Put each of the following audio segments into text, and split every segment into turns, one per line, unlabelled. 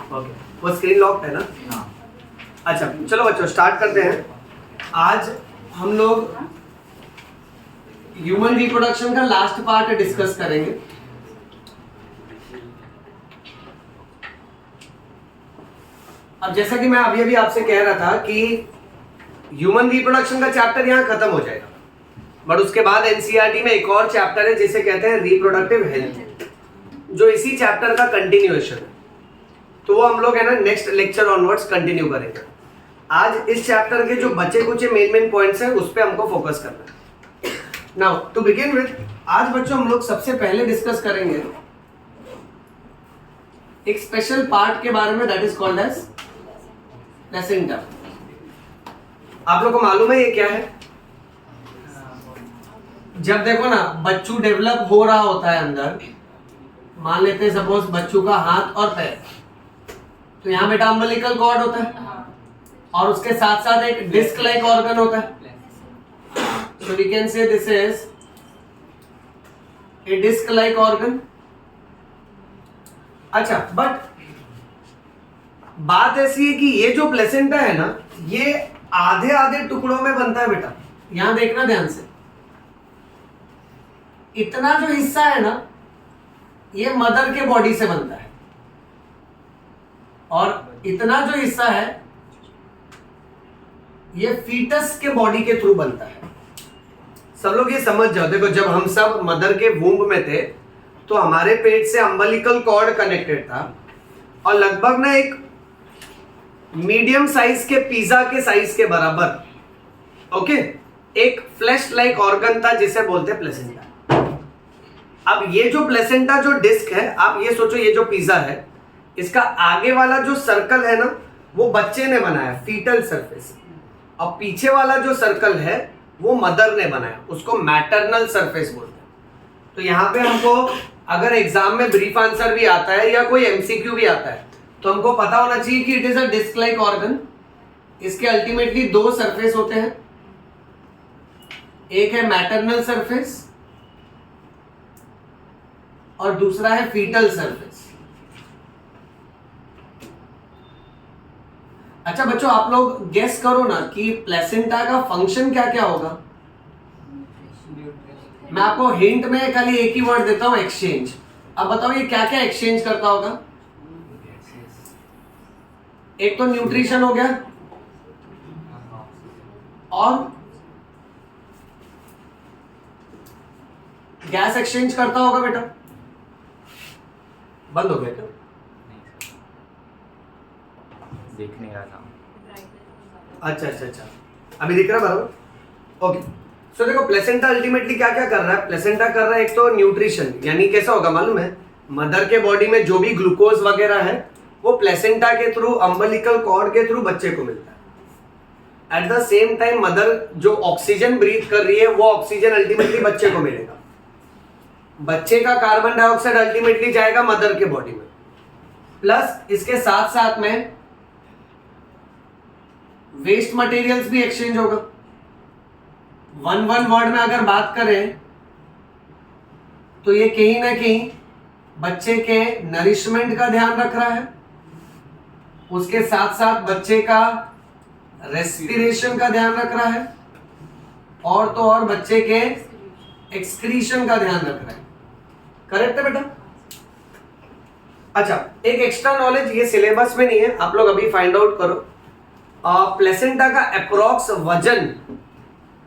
Okay, वो screen lock है ना?
हाँ।
अच्छा चलो बच्चों स्टार्ट करते हैं। आज हम लोग ह्यूमन रिप्रोडक्शन का लास्ट पार्ट डिस्कस करेंगे। अब जैसा कि मैं अभी आपसे कह रहा था कि ह्यूमन रिप्रोडक्शन का चैप्टर यहाँ खत्म हो जाएगा, बट उसके बाद एनसीईआरटी में एक और चैप्टर है जिसे कहते हैं रिप्रोडक्टिव हेल्थ, जो इसी चैप्टर का कंटिन्यूएशन है। तो वो हम लोग है ना नेक्स्ट लेक्चर ऑनवर्ड्स कंटिन्यू करेंगे। आज इस चैप्टर के जो बचे कुछ मेन पॉइंट्स हैं उस पे हमको फोकस करना है। नाउ टू बिगिन विद, आज बच्चों हम लोग सबसे पहले डिस्कस करेंगे एक स्पेशल पार्ट के बारे में, that is called as placenta. आप लोग को मालूम है ये क्या है? जब देखो ना बच्चू डेवलप हो रहा होता है अंदर, मान लेते हैं सपोज बच्चू का हाथ और पैर, तो यहाँ बेटा अम्बिलिकल कॉर्ड होता है और उसके साथ साथ एक डिस्क लाइक ऑर्गन होता है। So we can say this is a disc like organ. अच्छा, बट बात ऐसी है कि ये जो प्लेसेंटा है ना, ये आधे आधे टुकड़ों में बनता है बेटा। यहां देखना ध्यान से, इतना जो हिस्सा है ना ये मदर के बॉडी से बनता है और इतना जो हिस्सा है ये फीटस के बॉडी के थ्रू बनता है। सब लोग ये समझ जाओ, देखो जब हम सब मदर के वूम्ब में थे तो हमारे पेट से अम्बिलिकल कॉर्ड कनेक्टेड था और लगभग ना एक मीडियम साइज के पिज्जा के साइज के बराबर, ओके, एक फ्लैश लाइक ऑर्गन था जिसे बोलते हैं प्लेसेंटा। अब ये जो प्लेसेंटा जो डिस्क है, आप ये सोचो ये जो पिज्जा है इसका आगे वाला जो सर्कल है ना वो बच्चे ने बनाया, फीटल सरफेस, और पीछे वाला जो सर्कल है वो मदर ने बनाया, उसको मैटरनल सरफेस बोलते हैं। तो यहाँ पे हमको अगर एग्जाम में ब्रीफ आंसर भी आता है या कोई एमसीक्यू भी आता है तो हमको पता होना चाहिए कि it is a disc like organ. इसके अल्टीमेटली दो सरफेस होते हैं, एक है मैटरनल सरफेस और दूसरा है फीटल सरफेस। अच्छा बच्चों, आप लोग गेस करो ना कि प्लेसेंटा का फंक्शन क्या क्या होगा। मैं आपको हिंट में खाली एक ही वर्ड देता हूं, एक्सचेंज। अब बताओ ये क्या क्या एक्सचेंज करता होगा? एक तो न्यूट्रिशन हो गया और गैस एक्सचेंज करता होगा बेटा। बंद हो गया क्या?
देख नहीं रहा था।
अच्छा, अभी दिख रहा बराबर? ओके, सो देखो प्लेसेंटा अल्टीमेटली क्या क्या कर रहा है। प्लेसेंटा कर रहा है एक तो न्यूट्रिशन, यानी कैसा होगा मालूम है, मदर के बॉडी में जो भी ग्लूकोज वगैरह है वो प्लेसेंटा के थ्रू, अम्बिलिकल कॉर्ड के थ्रू बच्चे को मिलता है। Eight the same time mother जो ऑक्सीजन ब्रीथ कर रही है वो ऑक्सीजन अल्टीमेटली बच्चे को मिलेगा। बच्चे का कार्बन डाइऑक्साइड अल्टीमेटली जाएगा मदर के बॉडी में, प्लस इसके साथ साथ में वेस्ट मटेरियल्स भी एक्सचेंज होगा। वन वर्ड में अगर बात करें तो ये कहीं ना कहीं बच्चे के नरिशमेंट का ध्यान रख रहा है, उसके साथ साथ बच्चे का रेस्पिरेशन का ध्यान रख रहा है और तो और बच्चे के एक्सक्रीशन का ध्यान रख रहा है। करेक्ट है बेटा? अच्छा, एक एक्स्ट्रा नॉलेज, ये सिलेबस में नहीं है, आप लोग अभी फाइंड आउट करो। प्लेसेंटा का अप्रोक्स वजन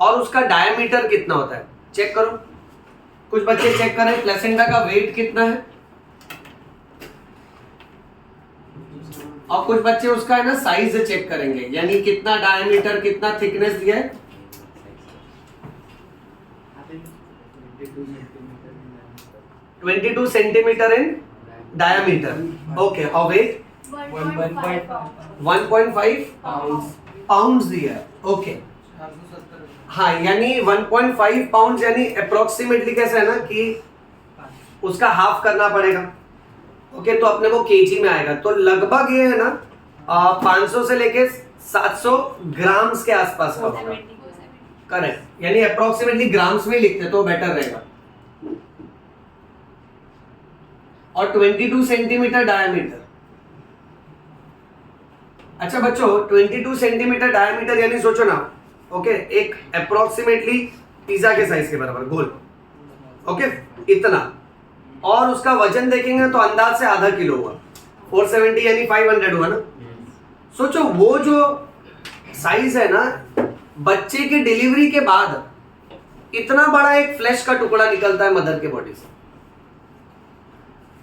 और उसका डायमीटर कितना होता है चेक करो। कुछ बच्चे चेक करें प्लेसेंटा का वेट कितना है और कुछ बच्चे उसका है ना साइज चेक करेंगे, यानी कितना डायमीटर, कितना थिकनेस दिया है। 22 सेंटीमीटर इन डायमीटर। ओके, और वेट 1.5 पाउंड्स दिया है। ओके, हाँ, यानी 1.5 पाउंड, यानी अप्रोक्सीमेटली कैसा है ना कि उसका हाफ करना पड़ेगा। ओके, तो अपने को केजी में आएगा, तो लगभग ये है ना 500 से लेके 700 ग्राम्स के आसपास का होगा। करेक्ट, यानी अप्रोक्सीमेटली ग्राम्स में लिखते तो बेटर रहेगा। और 22 सेंटीमीटर डायमीटर, अच्छा बच्चों 22 सेंटीमीटर डायमीटर यानी सोचो ना, ओके, एक अप्रोक्सीमेटली पिज्जा के साइज के बराबर गोल, ओके, इतना, और उसका वजन देखेंगे तो अंदाज से आधा किलो हुआ, 470 यानी 500 हुआ ना। सोचो वो जो साइज है ना, बच्चे के डिलीवरी के बाद इतना बड़ा एक फ्लैश का टुकड़ा निकलता है मदर के बॉडी से,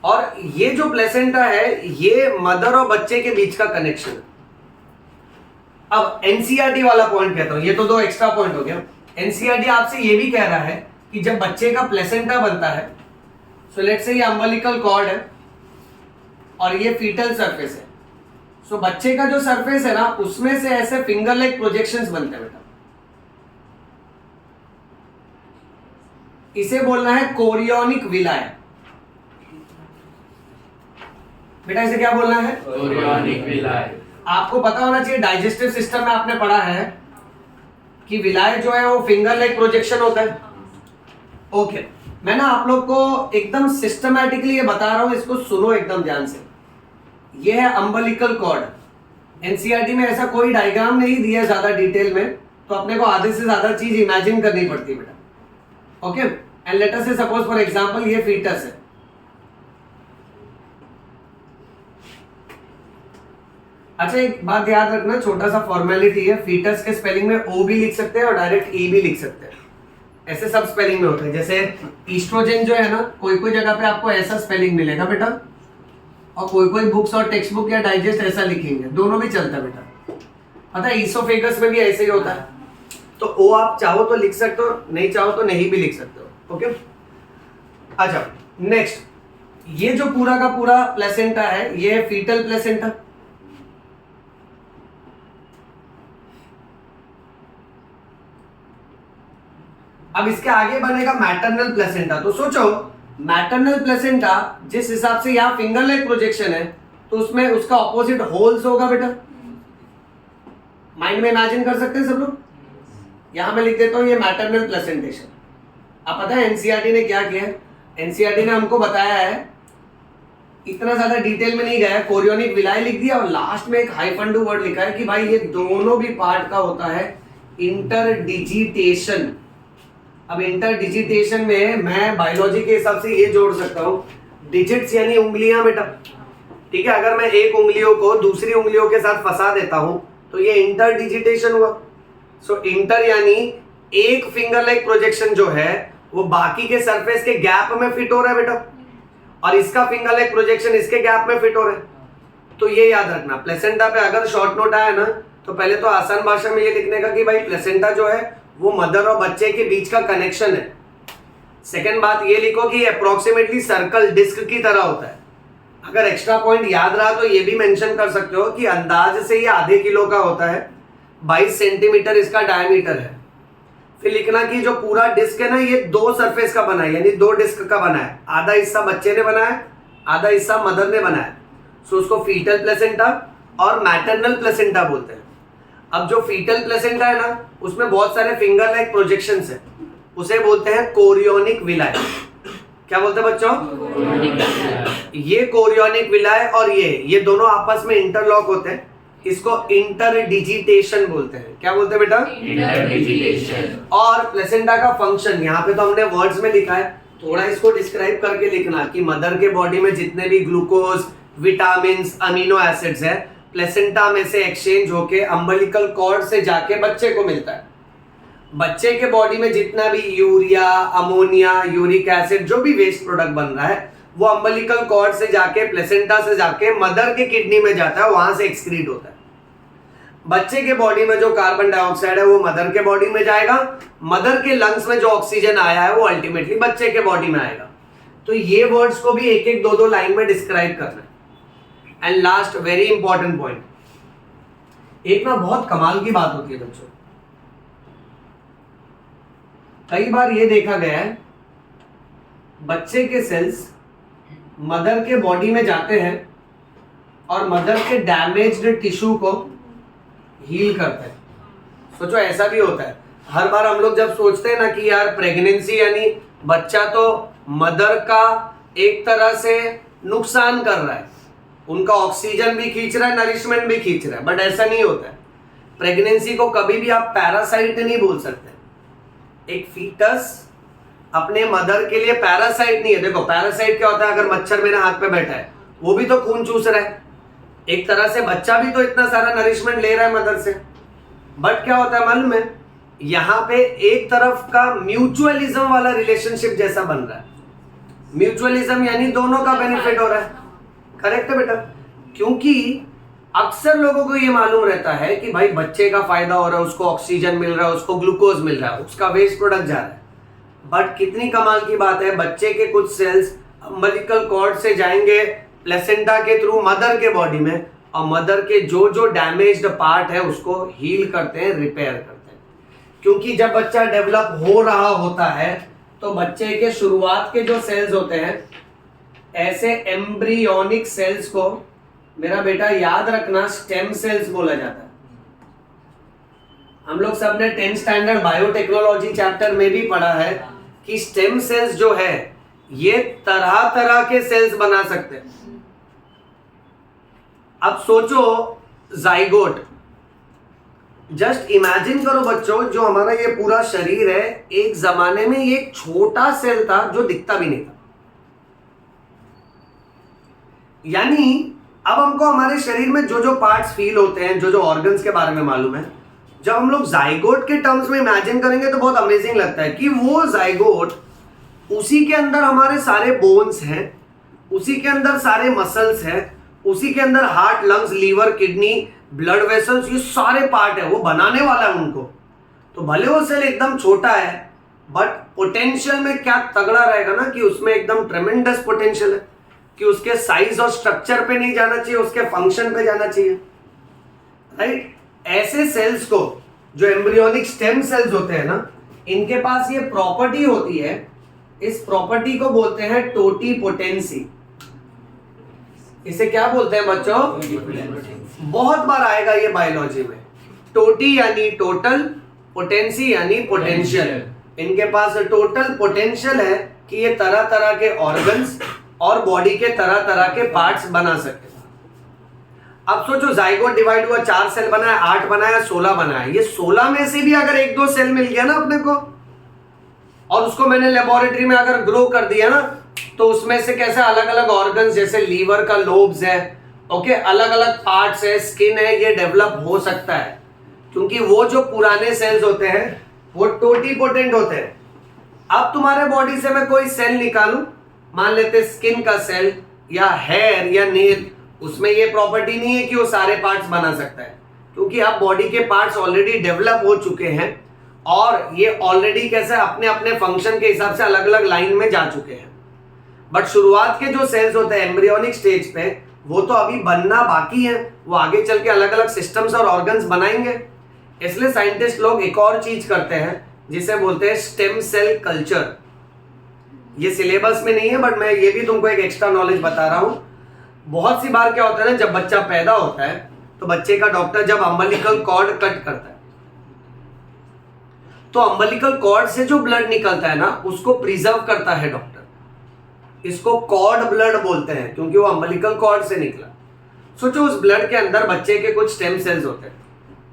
और ये जो प्लेसेंटा है ये मदर और बच्चे के बीच का कनेक्शन है। अब एनसीईआरटी वाला पॉइंट कहता हूं, ये तो दो एक्स्ट्रा पॉइंट हो गया। एनसीईआरटी आपसे ये भी कह रहा है कि जब बच्चे का प्लेसेंटा बनता है, सो लेट्स से ये अम्बिलिकल कॉर्ड है और ये फीटल सरफेस है, सो बच्चे का जो सरफेस है ना उसमें से ऐसे फिंगर लाइक प्रोजेक्शंस बनते हैं बेटा, इसे बोलना है कोरियोनिक विलाय। बेटा इसे क्या बोलना है?
कोरियोनिक विलाय।
आपको पता होना चाहिए, डाइजेस्टिव सिस्टम में आपने पढ़ा है कि विलाय जो है वो फिंगर लाइक प्रोजेक्शन होता है। ओके, मैं ना आप लोग को एकदम सिस्टमैटिकली ये बता रहा हूं, इसको सुनो एकदम ध्यान से। ये है अम्बिलिकल कॉर्ड। एनसीईआरटी में ऐसा कोई डायग्राम नहीं दिया ज्यादा डिटेल में, तो अपने को आधे से ज्यादा चीज इमेजिन करनी पड़ती है बेटा। ओके, एंड लेट अस से सपोज फॉर एग्जांपल ये फीटस है। अच्छा एक बात याद रखना, छोटा सा फॉर्मेलिटी है, फीटस के स्पेलिंग में ओ भी लिख सकते हैं और डायरेक्ट ई भी लिख सकते हैं, ऐसे सब स्पेलिंग में होता है। जैसे ईस्ट्रोजन जो है ना, कोई कोई जगह पे आपको ऐसा स्पेलिंग मिलेगा बेटा, और कोई कोई बुक्स और टेक्स्ट बुक या डाइजेस्ट ऐसा लिखेंगे, दोनों भी चलता है बेटा। पता है ईसोफेगस में भी ऐसे ही होता है, तो ओ आप चाहो तो लिख सकते हो, नहीं चाहो तो नहीं भी लिख सकते हो। ओके, अच्छा नेक्स्ट, ये जो पूरा का पूरा प्लेसेंटा है ये फीटल प्लेसेंटा। अब इसके आगे बनेगा मैटरनल प्लेसेंटा। तो सोचो मैटरनल प्लेसेंटा जिस हिसाब से यहां फिंगर लाइक प्रोजेक्शन है, तो उसमें उसका ऑपोजिट होल्स होगा बेटा। माइंड में इमेजिन कर सकते हैं सब लोग। यहां मैं लिख देता हूं ये मैटरनल प्लेसेंटेशन। अब पता है एनसीईआरटी ने क्या किया है? एनसीईआरटी ने हमको बताया है, इतना ज्यादा डिटेल में नहीं गया, कोरियोनिक विलाय लिख दिया और लास्ट में एक हाइफन टू वर्ड लिखा है कि भाई ये दोनों भी पार्ट का होता है इंटरडिजिटेशन। अब इंटरडिजिटेशन में मैं बायोलॉजी के हिसाब से ये जोड़ सकता हूं, डिजिट्स यानी उंगलियां बेटा, ठीक है। अगर मैं एक उंगलियों को दूसरी उंगलियों के साथ फंसा देता हूं तो ये इंटरडिजिटेशन हुआ। सो इंटर यानी एक फिंगर लाइक प्रोजेक्शन जो है वो बाकी के सरफेस के गैप में फिट हो रहा है बेटा, और इसका फिंगर लाइक प्रोजेक्शन इसके गैप में फिट हो रहा है। तो ये याद रखना, प्लेसेंटा पे अगर शॉर्ट नोट आया ना, तो पहले तो आसान भाषा में ये लिखने का कि भाई प्लेसेंटा जो है वो मदर और बच्चे के बीच का कनेक्शन है। सेकंड बात ये लिखो कि अप्रोक्सीमेटली सर्कल डिस्क की तरह होता है। अगर एक्स्ट्रा पॉइंट याद रहा तो ये भी मेंशन कर सकते हो कि अंदाज से ये आधे किलो का होता है, 22 सेंटीमीटर इसका डायमीटर है। फिर लिखना कि जो पूरा डिस्क है ना ये दो सरफेस का बना है, यानी दो डिस्क का बना है। आधा हिस्सा बच्चे ने बनाया, आधा हिस्सा मदर ने बनाया। सो उसको फीटल प्लेसेंटा और मैटरनल प्लेसेंटा बोलते हैं। अब जो फीटल प्लेसेंटा है ना उसमें बहुत सारे फिंगर लाइक प्रोजेक्शंस है, उसे बोलते हैं कोरियोनिक विलाय। क्या बोलते हैं बच्चों? ये कोरियोनिक विलाय और ये दोनों आपस में इंटरलॉक होते हैं, इसको इंटरडिजिटेशन बोलते हैं। क्या बोलते हैं बेटा?
इंटरडिजिटेशन।
और प्लेसेंटा का फंक्शन यहाँ पे तो हमने वर्ड्स में लिखा है, थोड़ा इसको डिस्क्राइब करके लिखना कि मदर के बॉडी में जितने भी ग्लूकोज, विटामिन, अमीनो एसिड्स है, प्लेसेंटा में से एक्सचेंज होके अम्बिलिकल कॉर्ड से जाके बच्चे को मिलता है। बच्चे के बॉडी में जितना भी यूरिया, अमोनिया, यूरिक एसिड, जो भी वेस्ट प्रोडक्ट बन रहा है वो अम्बिलिकल कॉर्ड से जाके प्लेसेंटा से जाके मदर के किडनी में जाता है, वहां से एक्सक्रीट होता है। बच्चे के बॉडी में जो कार्बन डाइऑक्साइड है वो मदर के बॉडी में जाएगा, मदर के लंग्स में जो ऑक्सीजन आया है वो अल्टीमेटली बच्चे के बॉडी में आएगा। तो ये वर्ड्स को भी एक एक दो लाइन में डिस्क्राइब करना है। And last very important point, एक ना बहुत कमाल की बात होती है बच्चों, कई बार ये देखा गया है बच्चे के सेल्स मदर के बॉडी में जाते हैं और मदर के डैमेज्ड टिश्यू को हील करते हैं। सोचो ऐसा भी होता है। हर बार हम लोग जब सोचते हैं ना कि यार प्रेगनेंसी यानी बच्चा तो मदर का एक तरह से नुकसान कर रहा है, उनका ऑक्सीजन भी खींच रहा है, नरिशमेंट भी खींच रहा है, बट ऐसा नहीं होता है। प्रेगनेंसी को कभी भी आप पैरासाइट नहीं बोल सकते। एक फीटस अपने मदर के लिए पैरासाइट नहीं है। देखो पैरासाइट क्या होता है, अगर मच्छर मेरे हाथ पे बैठा है वो भी तो खून चूस रहा है, एक तरह से बच्चा भी तो इतना सारा नरिशमेंट ले रहा है मदर से। बट क्या होता है मालूम है, यहाँ पे एक तरफ का म्यूचुअलिज्म वाला रिलेशनशिप जैसा बन रहा है। म्यूचुअलिज्म यानी दोनों का बेनिफिट हो रहा है। करेक्ट है बेटा? क्योंकि अक्सर लोगों को ये मालूम रहता है कि भाई बच्चे का फायदा हो रहा है, उसको ऑक्सीजन मिल रहा है, उसको ग्लूकोज मिल रहा है, उसका वेस्ट प्रोडक्ट जा रहा है। बट कितनी कमाल की बात है, बच्चे के कुछ सेल्स अम्बिलिकल कॉर्ड से जाएंगे प्लेसेंटा के थ्रू मदर के बॉडी में, और मदर के जो जो डैमेज्ड पार्ट है उसको हील करते हैं, रिपेयर करते हैं। क्योंकि जब बच्चा डेवलप हो रहा होता है तो बच्चे के शुरुआत के जो सेल्स होते हैं, ऐसे एम्ब्रियोनिक सेल्स को मेरा बेटा याद रखना स्टेम सेल्स बोला जाता है। हम लोग सब ने 10th स्टैंडर्ड बायोटेक्नोलॉजी चैप्टर में भी पढ़ा है कि स्टेम सेल्स जो है ये तरह तरह के सेल्स बना सकते हैं। अब सोचो जाइगोट, जस्ट इमेजिन करो बच्चों, जो हमारा ये पूरा शरीर है, एक जमाने में ये एक छोटा सेल था जो दिखता भी नहीं था। यानी अब हमको हमारे शरीर में जो जो पार्ट्स फील होते हैं, जो जो ऑर्गन्स के बारे में मालूम है, जब हम लोग जाइगोट के टर्म्स में इमेजिन करेंगे तो बहुत अमेजिंग लगता है कि वो जाइगोट, उसी के अंदर हमारे सारे बोन्स हैं, उसी के अंदर सारे मसल्स हैं, उसी के अंदर heart, lungs, liver, kidney, blood vessels, ये सारे पार्ट है, वो बनाने वाला है उनको। तो भले वो सेल एकदम छोटा है, बट पोटेंशियल में क्या तगड़ा रहेगा ना, कि उसमें एकदम ट्रेमेंडस पोटेंशियल है, कि उसके साइज और स्ट्रक्चर पे नहीं जाना चाहिए, उसके फंक्शन पे जाना चाहिए। राइट? ऐसे सेल्स को, जो एम्ब्रियोनिक स्टेम सेल्स होते हैं ना, इनके पास ये प्रॉपर्टी होती है, इस प्रॉपर्टी को बोलते हैं टोटीपोटेंसी। इसे क्या बोलते हैं बच्चों? बहुत बार आएगा ये बायोलॉजी में। टोटी यानी टोटल, पोटेंसी यानी पोटेंशियल। इनके पास टोटल पोटेंशियल है कि ये तरह तरह के ऑर्गन्स और बॉडी के तरह तरह के पार्ट्स बना सकते हैं। अब सोचो, जाइगोट डिवाइड हुआ, 4 सेल बनाया, 8 बनाया, 16 बनाया। ये 16 में से भी अगर 1-2 सेल मिल गया ना अपने को, और उसको मैंने लेबोरेटरी में अगर ग्रो कर दिया ना, तो उसमें से कैसे अलग अलग ऑर्गन्स, जैसे लीवर का लोब्स है, ओके, अलग अलग पार्ट्स है, स्किन है, ये डेवलप हो सकता है। क्योंकि वो जो पुराने सेल्स होते हैं वो टोटीपोटेंट होते हैं। अब तुम्हारे बॉडी से मैं कोई सेल निकालूं, मान लेते स्किन का सेल या हेयर या नेल, उसमें ये प्रॉपर्टी नहीं है कि वो सारे पार्ट्स बना सकता है, क्योंकि अब बॉडी के पार्ट्स ऑलरेडी डेवलप हो चुके हैं और ये ऑलरेडी कैसे अपने अपने फंक्शन के हिसाब से अलग अलग लाइन में जा चुके हैं। बट शुरुआत के जो सेल्स होते हैं एम्ब्रियोनिक स्टेज पे, वो तो अभी बनना बाकी है, वो आगे चल के अलग अलग सिस्टम्स और ऑर्गन्स बनाएंगे। इसलिए साइंटिस्ट लोग एक और चीज करते हैं जिसे बोलते हैं स्टेम सेल कल्चर। ये सिलेबस में नहीं है, बट मैं ये भी तुमको एक एक्स्ट्रा नॉलेज बता रहा हूं। बहुत सी बार क्या होता है ना, जब बच्चा पैदा होता है तो बच्चे का डॉक्टर जब अम्बिलिकल कॉर्ड कट करता है, तो अम्बिलिकल कॉर्ड से जो ब्लड निकलता है ना, उसको प्रिजर्व करता है डॉक्टर। इसको कॉर्ड ब्लड बोलते हैं, क्योंकि वो अम्बिलिकल कॉर्ड से निकला। सोचो, उस ब्लड के अंदर बच्चे के कुछ स्टेम सेल्स होते हैं।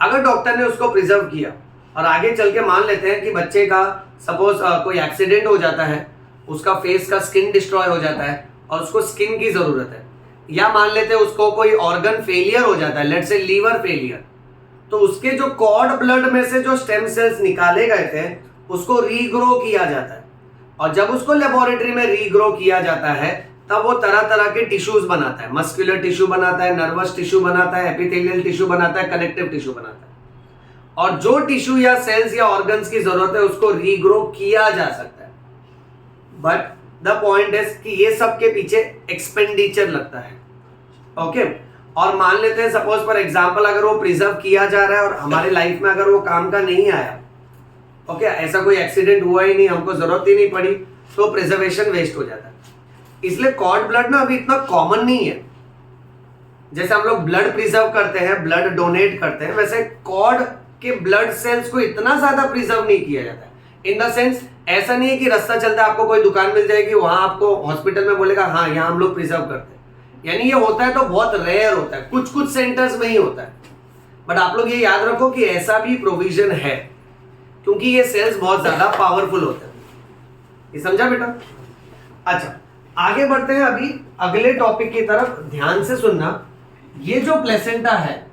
अगर डॉक्टर ने उसको प्रिजर्व किया और आगे चल के मान लेते हैं कि बच्चे का सपोज कोई एक्सीडेंट हो जाता है, उसका फेस का स्किन डिस्ट्रॉय हो जाता है और उसको स्किन की जरूरत है, या मान लेते हैं उसको कोई ऑर्गन फेलियर हो जाता है, लेट्स से लीवर फेलियर, तो उसके जो कॉर्ड ब्लड में से जो स्टेम सेल्स निकाले गए थे उसको रीग्रो किया जाता है। और जब उसको लेबोरेटरी में रीग्रो किया जाता है तब वो तरह तरह के टिश्यूज बनाता है, मस्कुलर टिश्यू बनाता है, नर्वस टिश्यू बनाता है, एपिथेलियल टिश्यू बनाता है, कनेक्टिव टिश्यू बनाता है। और जो टिश्यू या सेल्स या ऑर्गन्स की जरूरत है उसको रीग्रो किया जा सकता है। बट द पॉइंट इज कि ये सब के पीछे एक्सपेंडिचर लगता है। ओके और मान लेते हैं सपोज फॉर एग्जांपल अगर वो प्रिजर्व किया जा रहा है और हमारे लाइफ में अगर वो काम का नहीं आया, ओके ऐसा कोई एक्सीडेंट हुआ ही नहीं, हमको जरूरत ही नहीं पड़ी, तो प्रिजर्वेशन वेस्ट हो जाता है। इसलिए कॉर्ड ब्लड ना अभी इतना कॉमन नहीं है। जैसे हम लोग ब्लड प्रिजर्व करते हैं, ब्लड डोनेट करते हैं, वैसे कॉर्ड के ब्लड सेल्स को इतना ज्यादा प्रिजर्व नहीं किया जाता है। इन द सेंस ऐसा नहीं है कि रास्ता चलता है आपको कोई दुकान मिल जाएगी, वहां आपको हॉस्पिटल में बोलेगा हाँ यहाँ हम लोग प्रिजर्व करते हैं, यानी ये होता है तो बहुत रेयर होता है, कुछ कुछ सेंटर्स में ही होता है, बट आप लोग ये याद रखो कि ऐसा भी प्रोविजन है, क्योंकि ये सेल्स बहुत ज्यादा पावरफुल होते हैं। ये समझा बेटा? अच्छा, आगे बढ़ते हैं अभी अगले टॉपिक की तरफ, ध्यान से सुनना। ये जो प्लेसेंटा है,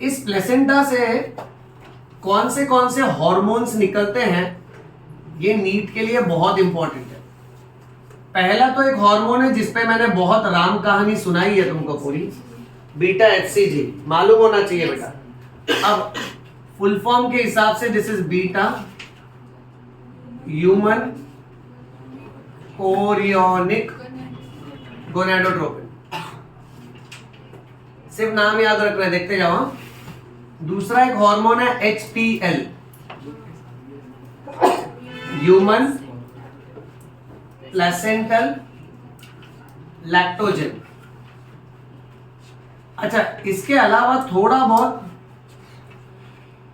इस प्लेसेंटा से कौन से हार्मोन्स निकलते हैं, ये नीट के लिए बहुत इंपॉर्टेंट है। पहला तो एक हार्मोन है जिसपे मैंने बहुत राम कहानी सुनाई है तुमको पूरी, बीटा HCG, मालूम होना चाहिए बेटा। अब फुल फॉर्म के हिसाब से this is beta human chorionic gonadotropin. सिर्फ नाम याद रख रहे हैं, देखते जाओ। दूसरा एक हार्मोन है HPL, ह्यूमन प्लेसेंटल लैक्टोजन। अच्छा, इसके अलावा थोड़ा बहुत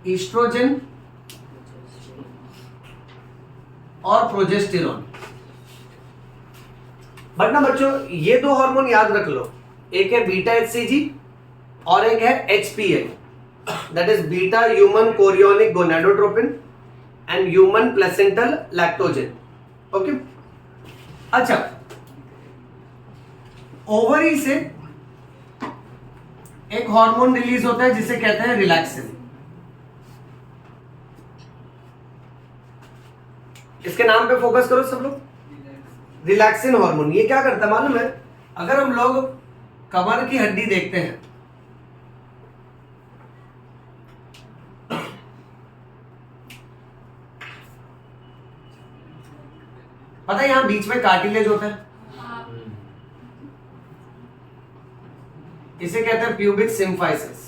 ईस्ट्रोजन और प्रोजेस्टेरोन। बट ना बच्चों, ये दो हार्मोन याद रख लो, एक है बीटा HCG और एक है HPL, that is beta human chorionic gonadotropin and human placental lactogen. Okay, अच्छा, ओवरी से एक हार्मोन रिलीज होता है जिसे कहते हैं रिलैक्सिन। इसके नाम पे फोकस करो सब लोग, रिलैक्सिन हार्मोन। ये क्या करता है मालूम है? अगर हम लोग कमर की हड्डी देखते हैं, पता है यहां बीच में कार्टिलेज होता है, इसे कहते हैं प्यूबिक सिम्फाइसिस।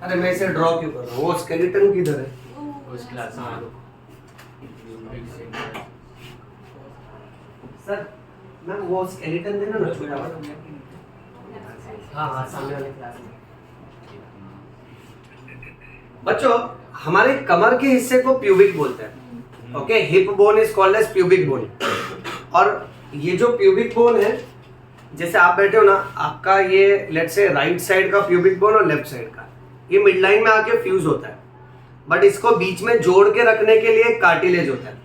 अरे मैं इसे ड्रॉ क्यों कर रहा हूं? वो स्केलेटन किधर है?
उस क्लास में
सर मैम वो स्केलेटन देना ना छोटा वाला। हाँ, सामने वाले क्लास में। बच्चों, हमारे कमर के हिस्से को प्यूबिक बोलते हैं। Okay, hip bone is called as pubic bone. और ये जो प्यूबिक बोन है, जैसे आप बैठे हो ना, आपका ये लेट्स से राइट साइड का प्यूबिक बोन और लेफ्ट साइड का, ये मिड लाइन में आके फ्यूज होता है, बट इसको बीच में जोड़ के रखने के लिए कार्टिलेज होता है।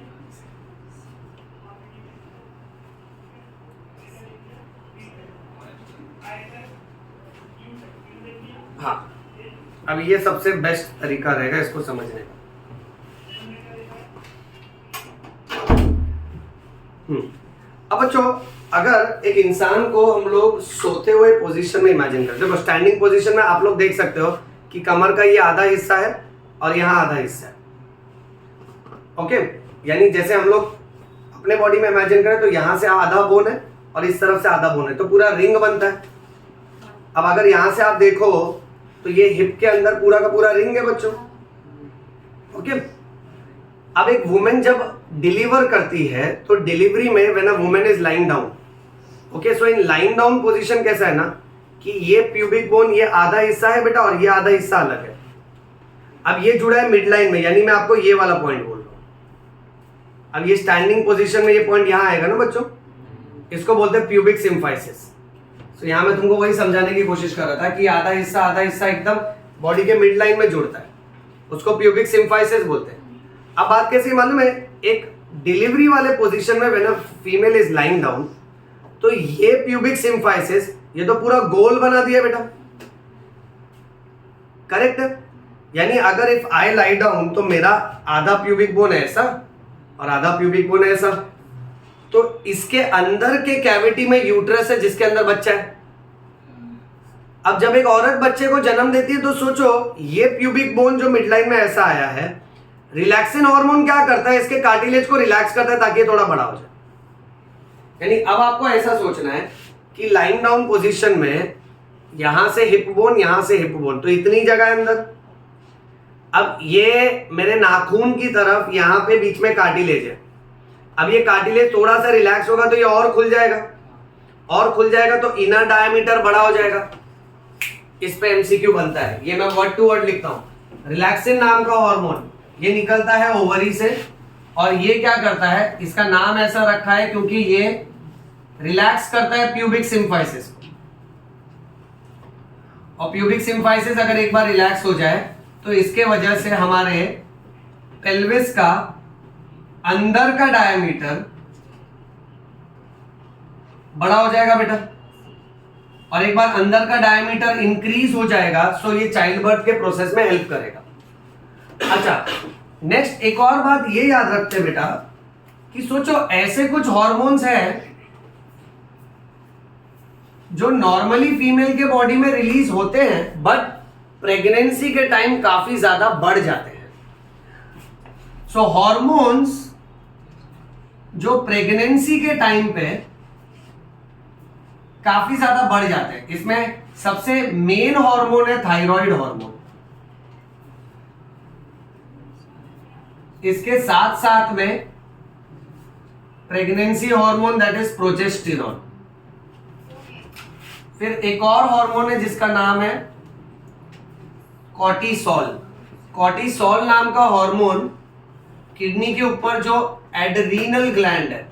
हाँ, अब ये सबसे बेस्ट तरीका रहेगा इसको समझने का। अब बच्चों, अगर एक इंसान को हम लोग सोते हुए पोजीशन में इमेजिन करते हैं, स्टैंडिंग पोजीशन में आप लोग देख सकते हो कि कमर का ये आधा हिस्सा है और यहाँ आधा हिस्सा है। ओके, यानी जैसे हम लोग अपने बॉडी में इमेजिन करें तो यहाँ से आधा बोन है और इस तरफ से आधा बोन है, तो पूरा रिंग बनता है। अब अगर यहाँ से आप देखो तो ये हिप के अंदर पूरा का पूरा रिंग है बच्चों। ओके, अब एक वुमेन जब डिलीवर करती है तो डिलीवरी में when a women is lying down, okay, so in lying down position कैसा है ना कि ये प्यूबिक बोन ये आधा हिस्सा है बेटा और ये आधा हिस्सा अलग है। अब ये जुड़ा है मिड लाइन में, यानी मैं आपको ये वाला पॉइंट बोल रहा हूं। अब ये स्टैंडिंग पोजीशन में ये पॉइंट यहां आएगा ना बच्चों, इसको बोलते हैं प्यूबिक सिम्फाइसिस। तो यहां मैं तुमको वही समझाने की कोशिश कर रहा था कि आधा हिस्सा एकदम बॉडी के मिड लाइन में जुड़ता है, उसको प्यूबिक सिम्फाइसिस बोलते हैं। अब बात कैसी मालूम है? एक डिलीवरी वाले पोजीशन में when a female is lying down, तो ये प्यूबिक सिम्फाइसिस ये तो पूरा गोल बना दिया बेटा, करेक्ट है? यानी अगर इफ आई लाई डाउन तो मेरा आधा प्यूबिक बोन है ऐसा और आधा प्यूबिक बोन है ऐसा, तो इसके अंदर के कैविटी में यूट्रस है जिसके अंदर बच्चा है। अब जब एक औरत बच्चे को जन्म देती है तो सोचो ये प्यूबिक बोन जो मिडलाइन में ऐसा आया है, रिलैक्सिन हार्मोन क्या करता है? इसके कार्टिलेज को रिलैक्स करता है ताकि ये थोड़ा बड़ा हो जाए। यानी अब आपको ऐसा सोचना है कि लाइंग डाउन पोजीशन में यहां से हिप बोन, यहां से हिप बोन, तो इतनी जगह अंदर। अब ये मेरे नाखून की तरफ यहां पे बीच में कार्टिलेज है। अब ये कार्टिलेज थोड़ा सा रिलैक्स होगा तो ये और खुल जाएगा, और खुल जाएगा तो इनर डायमीटर बड़ा हो जाएगा। इस पे एमसीक्यू बनता है, ये मैं वर्ड टू वर्ड लिखता हूं। रिलैक्सिन नाम का हार्मोन ये निकलता है ओवरी से और ये क्या करता है, इसका नाम ऐसा रखा है क्योंकि ये रिलैक्स करता है प्यूबिक सिम्फाइसिस को, और प्यूबिक सिम्फाइसिस अगर एक बार रिलैक्स हो जाए तो इसके वजह से हमारे पेल्विस का अंदर का डायमीटर बड़ा हो जाएगा बेटा, और एक बार अंदर का डायमीटर इंक्रीज हो जाएगा सो ये चाइल्ड बर्थ के प्रोसेस में हेल्प करेगा। अच्छा, नेक्स्ट एक और बात ये याद रखते बेटा कि सोचो ऐसे कुछ हॉर्मोन्स हैं जो नॉर्मली फीमेल के बॉडी में रिलीज होते हैं बट प्रेगनेंसी के टाइम काफी ज्यादा बढ़ जाते हैं। सो हॉर्मोन्स जो प्रेगनेंसी के टाइम पे काफी ज्यादा बढ़ जाते हैं, इसमें सबसे मेन हार्मोन है थायराइड हार्मोन। इसके साथ साथ में pregnancy hormone that is progesterone. फिर एक और हार्मोन है जिसका नाम है कॉर्टिसोल। कॉर्टिसोल नाम का हार्मोन किडनी के ऊपर जो एड्रीनल ग्लैंड है,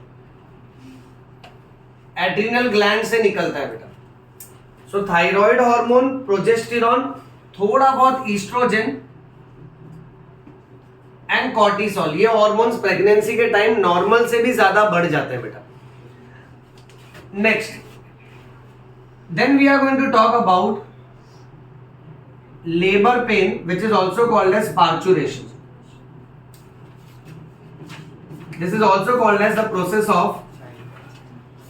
एड्रीनल ग्लैंड से निकलता है बेटा। सो थायराइड हार्मोन, प्रोजेस्टेरॉन, थोड़ा बहुत ईस्ट्रोजन एंड कॉर्टिसोल, ये हार्मोन्स प्रेगनेंसी के टाइम नॉर्मल से भी ज्यादा बढ़ जाते हैं बेटा। Next, then we are going to talk about labor pain which is also called as parturition. This is also called as the process of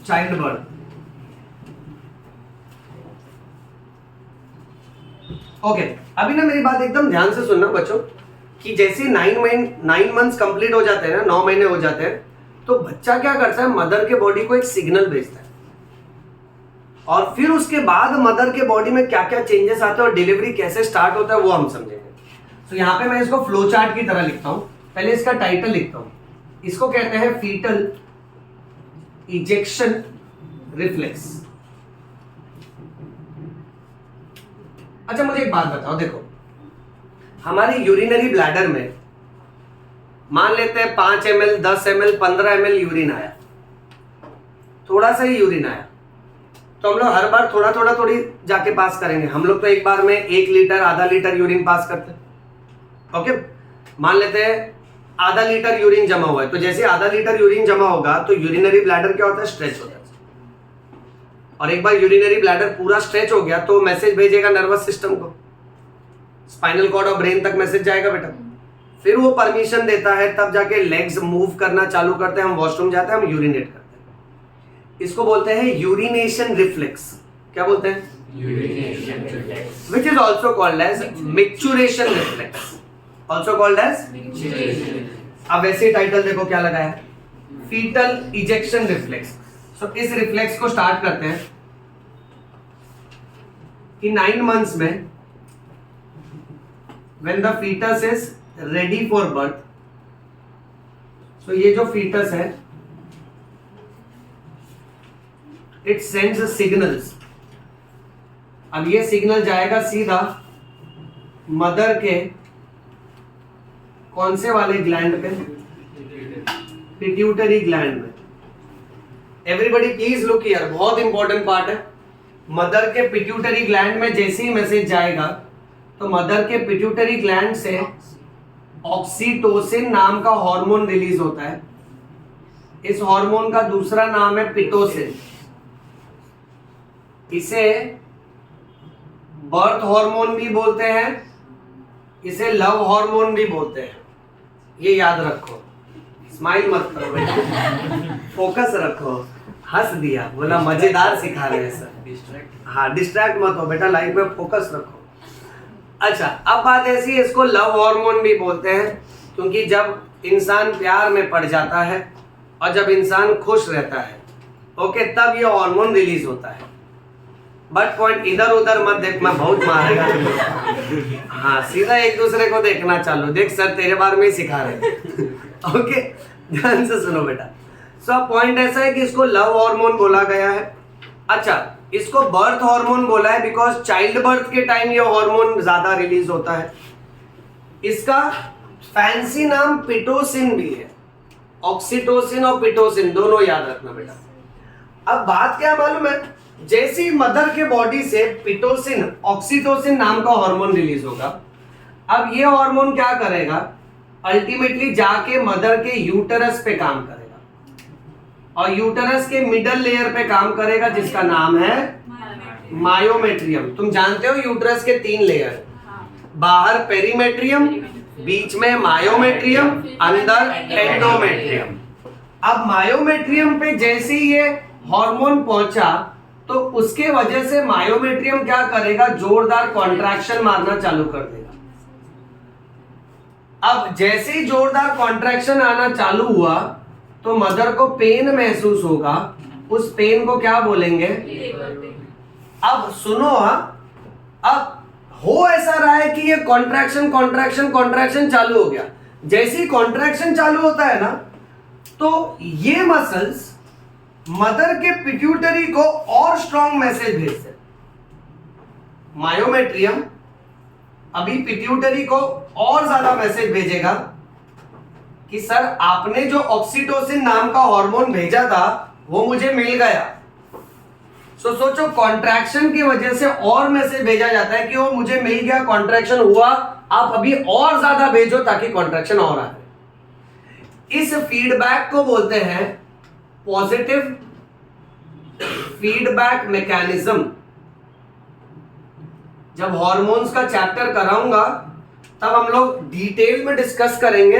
childbirth. Okay, अभी ना मेरी बात एकदम ध्यान से सुनना बच्चों कि जैसे 9 मंथ्स कंप्लीट हो जाते हैं ना, 9 महीने हो जाते हैं, तो बच्चा क्या करता है, मदर के बॉडी को एक सिग्नल भेजता है, और फिर उसके बाद मदर के बॉडी में क्या क्या चेंजेस आते हैं और डिलीवरी कैसे स्टार्ट होता है वो हम समझेंगे। तो यहाँ पे मैं इसको फ्लो चार्ट की तरह लिखता हूं। पहले इसका टाइटल लिखता हूं, इसको कहते हैं फीटल इजेक्शन रिफ्लेक्स। अच्छा, मुझे एक बात बताओ, देखो हमारी यूरिनरी ब्लैडर में मान लेते हैं 5 ml, 10 ml, 15 ml यूरिन आया, थोड़ा सा ही यूरिन आया, तो हम लोग हर बार थोड़ा थोड़ा थोड़ी जाके पास करेंगे। हम लोग तो एक बार में 1 लीटर, आधा लीटर यूरिन पास करते हैं। ओके, मान लेते हैं आधा लीटर यूरिन जमा हुआ है, तो जैसे आधा लीटर यूरिन जमा होगा तो यूरिनरी ब्लैडर क्या होता है, स्ट्रेच होता है, और एक बार यूरिनरी ब्लैडर पूरा स्ट्रेच हो गया तो मैसेज भेजेगा नर्वस सिस्टम को, स्पाइनल कॉर्ड और ब्रेन तक मैसेज जाएगा बेटा। फिर वो परमिशन देता है, तब जाके लेग्स मूव करना चालू करते हैं, हम वॉशरूम जाते हैं, हम यूरिनेट करते हैं। इसको बोलते हैं यूरिनेशन रिफ्लेक्स। क्या बोलते हैं,
Urination reflex.
Which is also called as micturition reflex, also called as.
Urination.
अब वैसे टाइटल देखो क्या लगा है, फीटल इजेक्शन रिफ्लेक्स। सो इस रिफ्लेक्स को स्टार्ट करते हैं कि 9 मंथ्स में when the foetus is ready for birth, so ये जो फीटस है इट सेंड्स सिग्नल्स। अब ये सिग्नल जाएगा सीधा मदर के कौन से वाले ग्लैंड पे, पिट्यूटरी ग्लैंड में। एवरीबॉडी प्लीज लुक हियर, बहुत इंपॉर्टेंट पार्ट है। मदर के पिट्यूटरी ग्लैंड में जैसे ही मैसेज जाएगा तो मदर के पिट्यूटरी ग्लैंड से ऑक्सीटोसिन नाम का हार्मोन रिलीज होता है। इस हार्मोन का दूसरा नाम है पिटोसिन। इसे बर्थ हार्मोन भी बोलते हैं, इसे लव हार्मोन भी बोलते हैं। ये याद रखो, स्माइल मत करो बेटा, फोकस रखो। हंस दिया, बोला मजेदार सिखा रहे हैं सर। हाँ, डिस्ट्रैक्ट मत हो बेटा, लाइफ में फोकस रखो। अच्छा, अब बात ऐसी है, इसको लव हार्मोन भी बोलते हैं क्योंकि जब इंसान प्यार में पड़ जाता है और जब इंसान खुश रहता है, ओके, तब ये हार्मोन रिलीज होता है। बट पॉइंट इधर उधर मत देख, मैं बहुत मारेगा। हाँ, सीधा एक दूसरे को देखना चालू, देख सर तेरे बारे में ही सिखा रहे हैं। ओके, ध्यान से सुनो बेटा। सो पॉइंट ऐसा है कि इसको लव हार्मोन बोला गया है। अच्छा, इसको बर्थ हार्मोन बोला है बिकॉज चाइल्ड बर्थ के टाइम ये हार्मोन ज्यादा रिलीज होता है। इसका फैंसी नाम पिटोसिन भी है। ऑक्सीटोसिन और पिटोसिन दोनों याद रखना बेटा। अब बात क्या मालूम है, जैसी मदर के बॉडी से पिटोसिन ऑक्सीटोसिन नाम का हार्मोन रिलीज होगा, अब ये हार्मोन क्या करेगा, अल्टीमेटली जाके मदर के यूटरस पे काम करेगा और यूटरस के मिडल लेयर पे काम करेगा जिसका नाम है मायोमेट्रियम। तुम जानते हो यूटरस के 3 लेयर, बाहर पेरीमेट्रियम, बीच में मायोमेट्रियम, अंदर एंडोमेट्रियम। अब मायोमेट्रियम पे जैसे ये हार्मोन पहुंचा तो उसके वजह से मायोमेट्रियम क्या करेगा, जोरदार कॉन्ट्रैक्शन मारना चालू कर देगा। अब जैसे ही जोरदार कॉन्ट्रैक्शन आना चालू हुआ तो मदर को पेन महसूस होगा, उस पेन को क्या बोलेंगे। अब सुनो, अब हो ऐसा रहा है कि ये कॉन्ट्रैक्शन कॉन्ट्रैक्शन कॉन्ट्रैक्शन चालू हो गया। जैसे ही कॉन्ट्रैक्शन चालू होता है ना, तो ये मसल्स मदर के पिट्यूटरी को और स्ट्रॉन्ग मैसेज भेजते हैं। मायोमेट्रियम अभी पिट्यूटरी को और ज्यादा मैसेज भेजेगा कि सर आपने जो ऑक्सीटोसिन नाम का हार्मोन भेजा था वो मुझे मिल गया। सोचो, कॉन्ट्रैक्शन की वजह से और मैसेज भेजा जाता है कि वो मुझे मिल गया, कॉन्ट्रैक्शन हुआ, आप अभी और ज्यादा भेजो ताकि कॉन्ट्रैक्शन और आए। इस फीडबैक को बोलते हैं पॉजिटिव फीडबैक मैकेनिज्म। जब हॉर्मोन्स का चैप्टर कराऊंगा तब हम लोग डिटेल में डिस्कस करेंगे।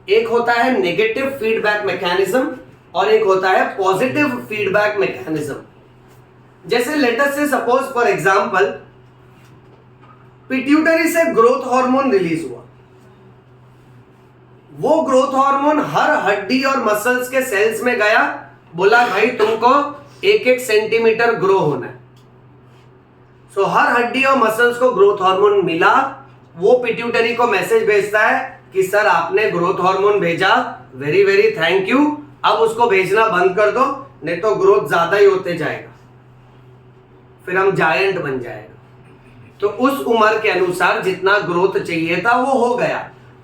एक होता है नेगेटिव फीडबैक मैकेनिज्म और एक होता है पॉजिटिव फीडबैक मैकेनिज्म। जैसे लेट अस से सपोज फॉर एग्जांपल पिट्यूटरी से ग्रोथ हार्मोन रिलीज हुआ, वो ग्रोथ हार्मोन हर हड्डी और मसल्स के सेल्स में गया, बोला भाई तुमको 1-1 सेंटीमीटर ग्रो होना है। सो हर हड्डी और मसल्स को ग्रोथ हार्मोन मिला, वो पिट्यूटरी को मैसेज भेजता है कि सर आपने ग्रोथ हार्मोन भेजा, वेरी वेरी थैंक यू, अब उसको भेजना बंद कर दो नहीं तो ग्रोथ ज्यादा ही होते जाएगा, फिर हम जायंट बन जाएगा। तो उस उम्र के अनुसार जितना ग्रोथ चाहिए था वो हो गया,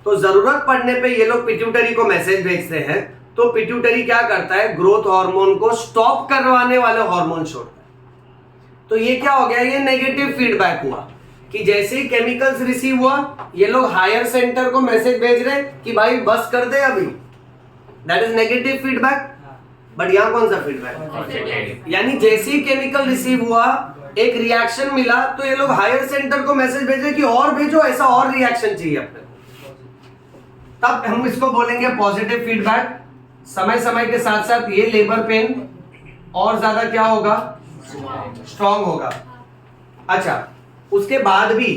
तो जरूरत पड़ने पे ये लोग पिट्यूटरी को मैसेज भेजते हैं, तो पिट्यूटरी क्या करता है, ग्रोथ हार्मोन को स्टॉप करवाने वाले हार्मोन छोड़ता है। तो ये क्या हो गया, ये नेगेटिव फीडबैक हुआ कि जैसे ही केमिकल्स रिसीव हुआ ये लोग हायर सेंटर को मैसेज भेज रहे कि भाई बस कर दे अभी, that is negative feedback. But यहां कौन सा फीडबैक, यानी जैसे ही केमिकल रिसीव हुआ एक रिएक्शन मिला तो ये लोग हायर सेंटर को मैसेज भेज रहे कि और भेजो, ऐसा और रिएक्शन चाहिए अपने को, तब हम इसको बोलेंगे पॉजिटिव फीडबैक। समय समय के साथ साथ ये लेबर पेन और ज्यादा क्या होगा, स्ट्रॉन्ग होगा। अच्छा, उसके बाद भी